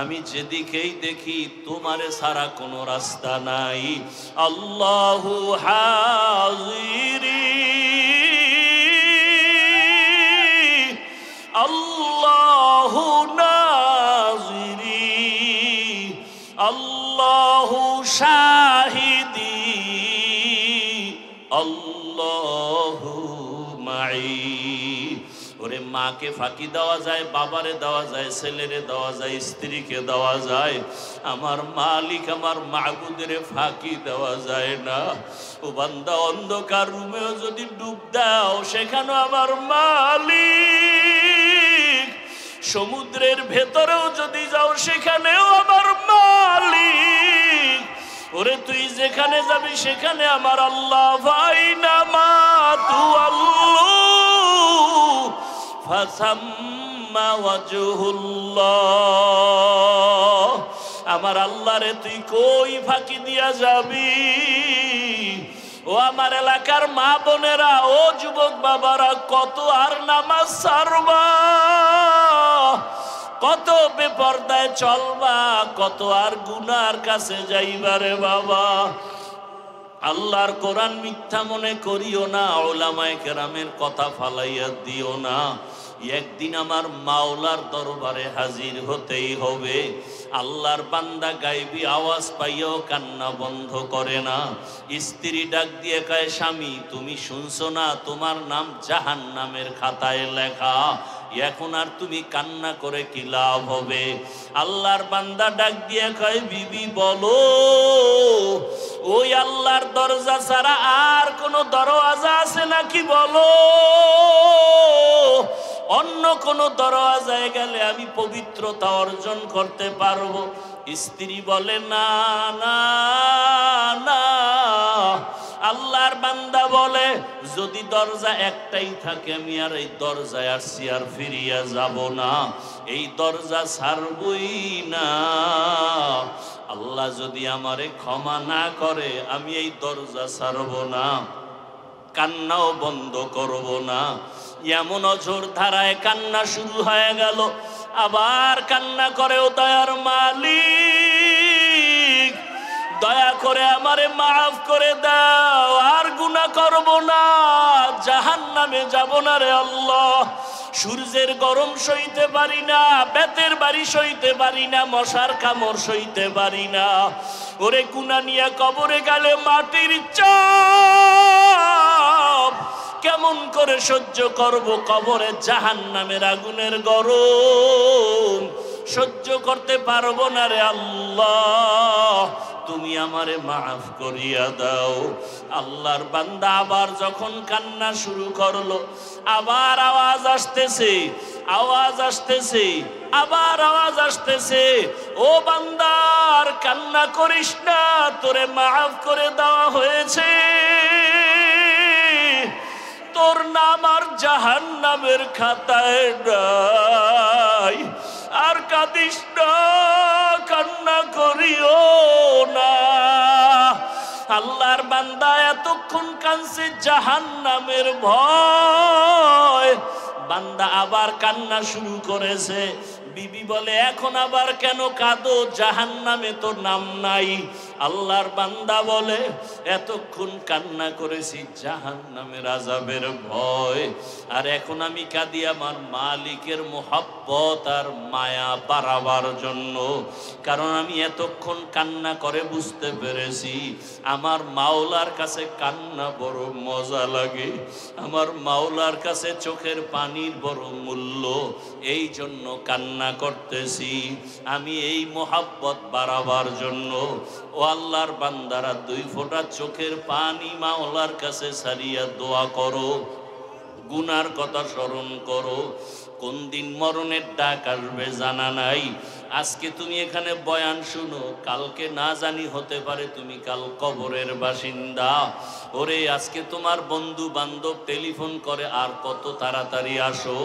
আমি যেদিকেই দেখি তোমারে ছাড়া কোনো রাস্তা নাই। আল্লাহু হাজিরি, আল্লাহু নাজিরি, আল্লাহু শাহিদি, আল্লাহু মাই। ওরে মাকে ফাঁকি দেওয়া যায়, বাবারে দেওয়া যায়, ছেলেরে দেওয়া যায়, স্ত্রীকে দেওয়া যায়, আমার মালিক আমার মাবুদের ফাঁকি দেওয়া যায় না। ও বান্দা, অন্ধকার রুমেও যদি ডুব দাও সেখানে আমার মালিক সমুদ্রের ভেতরেও যদি যাও সেখানেও আমার মালিক। ওরে তুই যেখানে যাবি সেখানে আমার আল্লাহ। ফাইনা মা তু আল্লাহ ফাসাম্মা ওয়াজহুল্লাহ। আমার আল্লাহ রে তুই কই ফাঁকি দিয়া যাবি? ও আমার এলাকার মা বোনেরা, ও যুবক বাবারা, কত আর নামাজ ছাড়বা, কত বেপরদায় চলবা, কত আর গুনার কাছে যাইবারে বাবা। আল্লাহর কোরআন মিথ্যা মনে করিও না, উলামায়ে কেরামের কথা ফালাইয়া দিও না। একদিন আমার মাওলার দরবারে হাজির হতেই হবে। আল্লাহর বান্দা গায়বী আওয়াজ পাইয়াও কান্না বন্ধ করে না। স্ত্রী ডাক দিয়ে কয়, স্বামী তুমি শুনছো না তোমার নাম জাহান্নামের খাতায় লেখা, এখন আর তুমি কান্না করে কি লাভ হবে? আল্লাহর বান্দা ডাক দিয়ে কয়, বিবি বলো, ওই আল্লাহর দরজা ছাড়া আর কোন দরওয়াজা আছে নাকি বলো? অন্য কোন দরওয়াজায় গেলে আমি পবিত্রতা অর্জন করতে পারবো। স্ত্রী বলে, না না না। আল্লাহর বান্দা বলে, যদি দরজা একটাই থাকে আমি আর এই দরজায় আসছি আর ফিরিয়া যাব না, এই দরজা ছাড়বই না। আল্লাহ যদি আমারে ক্ষমা না করে আমি এই দরজা ছাড়ব না, কান্নাও বন্ধ করব না। এমন অঝোর ধারায় কান্না শুরু হয়ে গেল। আবার কান্না করে, ও দয়ার মালিক দয়া করে আমারে মাফ করে দাও, আর গুনাহ করব না, জাহান্নামে যাব না রে আল্লাহ। সূর্যের গরম সইতে পারি না, বেতের বাড়ি সইতে পারি না, মশার কামড় সইতে পারি না। ওরে গুনাহ নিয়ে কবরে গেলে মাটির চাপ কেমন করে সহ্য করব? কবরে জাহান্নামের আগুনের গরম সহ্য করতে পারবো না রে আল্লাহ, তুমি আমারে মাফ করিয়া দাও। আল্লাহর বান্দা আবার যখন কান্না শুরু করলো, আবার আওয়াজ আসতেছে, আওয়াজ আসতেছে, আবার আওয়াজ আসতেছে, ও বান্দার কান্না করিস না, তোরে মাফ করে দেওয়া হয়েছে, তোর নাম আর জাহান্নামের খাতায় নাই, আর কাঁদিস না, কান্না করিও না। আল্লাহর বান্দা এতক্ষণ কাঁদছে জাহান্নামের ভয়, বান্দা আবার কান্না শুরু করেছে। বিবি বলে, এখন আবার কেন কাঁদো? জাহান্নামে তো নাম নাই। আল্লাহর বান্দা বলে, এতক্ষণ কান্না করেছি জাহান্নামের আযাবের ভয়, আর এখন আমি কাঁদি আমার মালিকের মোহাব্বত আর মায়া বাড়াবার জন্য। কারণ আমি এতক্ষণ কান্না করে বুঝতে পেরেছি আমার মাওলার কাছে কান্না বড় মজা লাগে, আমার মাওলার কাছে চোখের পানির বড় মূল্য, এই জন্য কান্না করতেছি আমি এই মোহাব্বত বাড়াবার জন্য। ও আল্লাহর বান্দারা, 2 ফোঁটা চোখের পানি মাওলার কাছে সারিয়া দোয়া করো, গুনার কথা স্মরণ করো। কোন দিন মরণের ডাক আসবে জানা নাই। আজকে তুমি এখানে বয়ান শুনো, কালকে না জানি হতে পারে তুমি কাল কবরের বাসিন্দা। ওরে আজকে তোমার বন্ধু বান্ধব টেলিফোন করে, আর কত তাড়াতাড়ি আসো।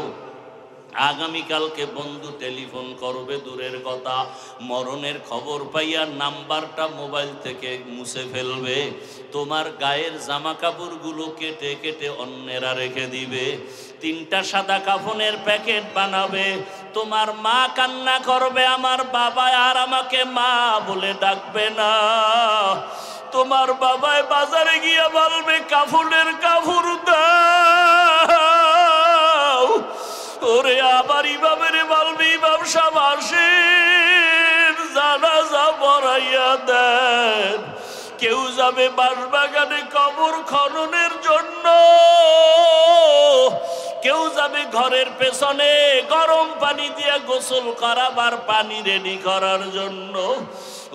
আগামীকালকে বন্ধু টেলিফোন করবে দূরের কথা, মরণের খবর পাইয়া নাম্বারটা মোবাইল থেকে মুছে ফেলবে, তোমার গায়ের জামা কাপড়গুলো কেটে কেটে অন্যেরা রেখে দিবে, 3টা সাদা কাফনের প্যাকেট বানাবে। তোমার মা কান্না করবে, আমার বাবা আর আমাকে মা বলে ডাকবে না। তোমার বাবায় বাজারে গিয়া বলবে, কাফনের কাপড় দাও। ওরে আবার ইমামের বলবে, ইমাম সাহেব আসেন, জানাজা পড়াইয়া দেন। কেউ যাবে বাঁশবাগানে কবর খননের জন্য, কেউ যাবে ঘরের পেছনে গরম পানি দিয়ে গোসল করাবার পানি রেডি করার জন্য।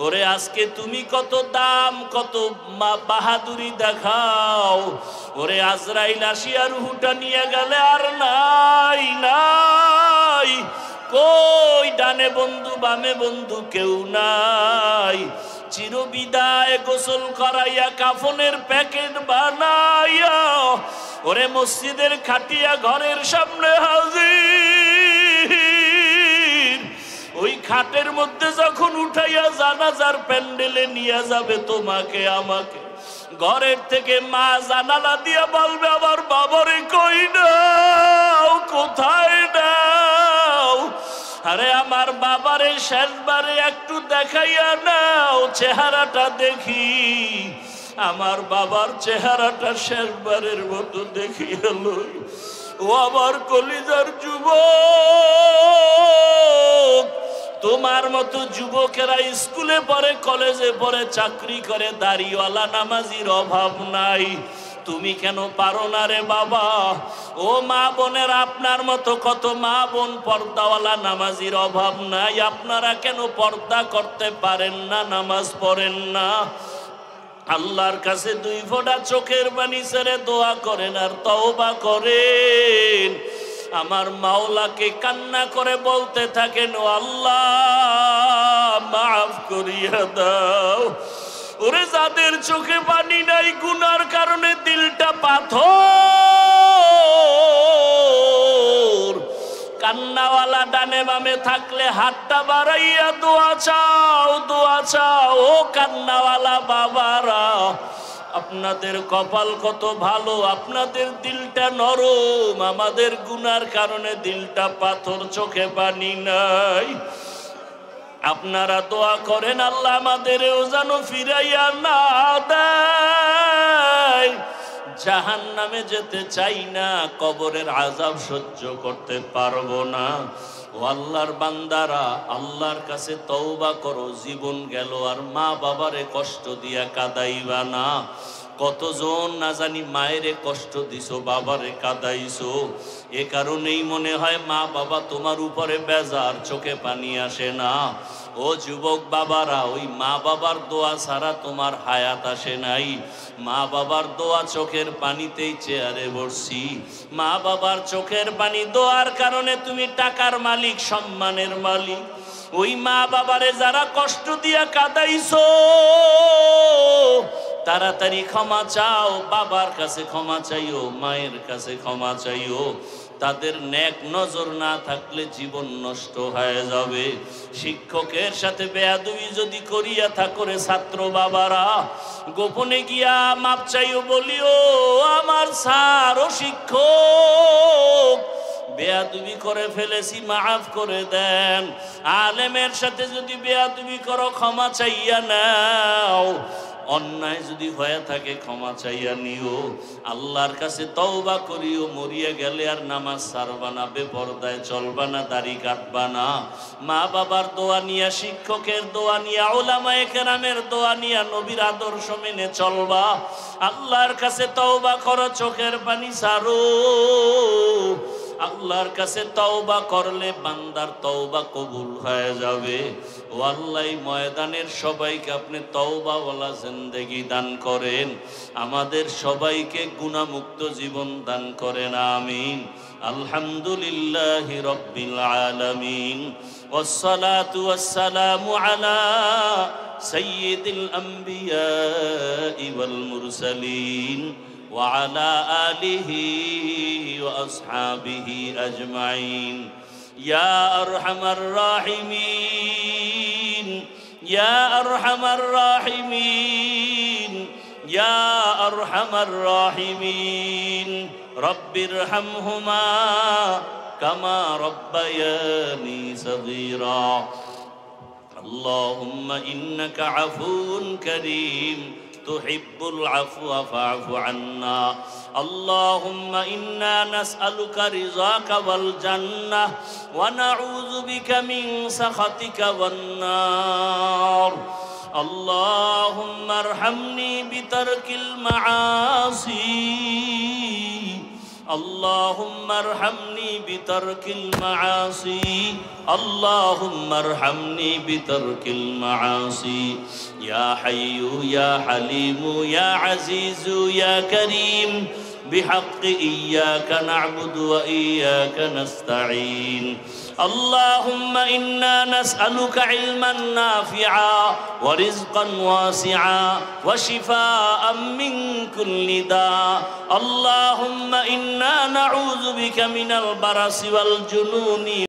ওরে আজকে তুমি কত দাম, কত বাহাদুরি দেখাও। ওরে আজরাইল আসিয়া রুহুটা নিয়ে গেলে আর নাই নাই, কই ডানে বন্ধু বামে বন্ধু কেউ নাই। চিরবিদায় গোসল করাইয়া কাফনের প্যাকেট বানাইয়া ওরে মসজিদের খাটিয়া ঘরের সামনে হাজির। ওই খাটের মধ্যে যখন উঠাইয়া জানাজার প্যান্ডেলে নিয়ে যাবে তোমাকে আমাকে, ঘরের থেকে মা জানালা দিয়া বলবে আমার বাবারে কই নাও, কোথায় নাও? আরে আমার বাবারে শেষবারে একটু দেখাইয়া নাও, চেহারাটা দেখি। আমার বাবার চেহারাটা শেষবারের মতো দেখিয়া লই। ও আমার কলিজার যুবক, তোমার মতো যুবকেরা স্কুলে পড়ে, কলেজে পড়ে, চাকরি করে, দাড়িওয়ালা নামাজির অভাব নাই। তুমি কেন পারো না রে বাবা? ও মা বোনের, আপনার মতো কত মা বোন পর্দাওয়ালা নামাজির অভাব নাই। আপনারা কেন পর্দা করতে পারেন না, নামাজ পড়েন না? আল্লাহর কাছে 2 ফোঁটা চোখের পানি ছেড়ে দোয়া করেন আর তওবা করেন। আমার মাওলাকে কান্না করে বলতে থাকেন, ও আল্লাহ মাফ করিয়া দাও। ওরে যাদের চোখে পানি নাই, গুনার কারণে দিলটা পাথর, কান্নাওয়ালা ডানে বামে থাকলে হাতটা বাড়াইয়া দোয়া চাও, দোয়া চাও। ও কান্নাওয়ালা বাবারা, আপনাদের কপাল কত ভালো, আপনাদের দিলটা নরম। আমাদের গুনার কারণে দিলটা পাথর, চোখে পানি নাই। আপনারা দোয়া করেন আল্লাহ আমাদেরও যেন ফিরাইয়া না দেয়। জাহান্নামে যেতে চাই না, কবরের আযাব সহ্য করতে পারবো না। ও আল্লাহর বান্দারা, আল্লাহর কাছে তওবা করো। জীবন গেল আর মা বাবারে কষ্ট দিয়া কাঁদাইবা না। কতজন না জানি মায়েরে কষ্ট দিছো, বাবারে কাঁদাইছো। এ কারণেই মনে হয় মা বাবা তোমার উপরে বেজার, চোখে পানি আসে না। ও যুবক বাবারা, ওই মা বাবার দোয়া ছাড়া তোমার হায়াত আসে নাই। মা বাবার দোয়া চোখের পানিতেই চেয়ারে বসছি। মা বাবার চোখের পানি দোয়ার কারণে তুমি টাকার মালিক, সম্মানের মালিক। ওই মা বাবারে যারা কষ্ট দিয়া কাঁদাইছো, তাড়াতাড়ি ক্ষমা চাও। বাবার কাছে ক্ষমা চাইও, মায়ের কাছে ক্ষমা চাইও। তাদের নেক নজর না থাকলে জীবন নষ্ট হয়ে যাবে। শিক্ষকের সাথে বেয়াদবি যদি করিয়া থাকো রে ছাত্র বাবারা, গোপনে গিয়া মাপ চাইও, বলিও আমার স্যার ও শিক্ষক, বেয়াদবি করে ফেলেছি, মাফ করে দেন। আলেমের সাথে যদি বেয়াদবি করো, ক্ষমা চাইয়া নাও। অন্যায় যদি হয়ে থাকে ক্ষমা চাইয়া নিও। আল্লাহর কাছে তওবা করিও। মরিয়া গেলে আর নামাজ ছাড়বা না, বেপরদায় চলবা না, দাড়ি কাটবা না। মা বাবার দোয়া নিয়া, শিক্ষকের দোয়া নিয়া, উলামায়ে কেরামের দোয়া নিয়া, নবীর আদর্শ মেনে চলবা। আল্লাহর কাছে তওবা করো, চোখের পানি ছাড়ো। আল্লাহর কাছে তওবা করলে বান্দার তওবা কবুল হয়ে যাবে। ও আল্লাহ, ময়দানের সবাইকে আপনি তওবাওয়ালা জিন্দেগি দান করেন। আমাদের সবাইকে গুনাহমুক্ত জীবন দান করেন, আমিন। আলহামদুলিল্লাহি রাব্বিল আলামিন, ওয়াসসালাতু ওয়াসসালামু আলা সাইয়্যিদিল আমবিয়াই ওয়াল মুরসালিন وعلى آله وأصحابه أجمعين يا أرحم الراحمين يا أرحم الراحمين يا أرحم الراحمين رب ارحمهما كما ربياني صغيرا اللهم إنك عفو كريم تحب العفو فاعف عنا اللهم إنا نسألك رضاك والجنة ونعوذ بك من سخطك والنار اللهم ارحمني بترك المعاصي اللهم ارحمني بترك المعاصي اللهم ارحمني بترك المعاصي يا حي يا حليم يا عزيز يا كريم بحق إياك نعبد وإياك نستعين اللهم إنا نسألك علما نافعا ورزقا واسعا وشفاء من كل داء اللهم إنا نعوذ بك من البرص والجنون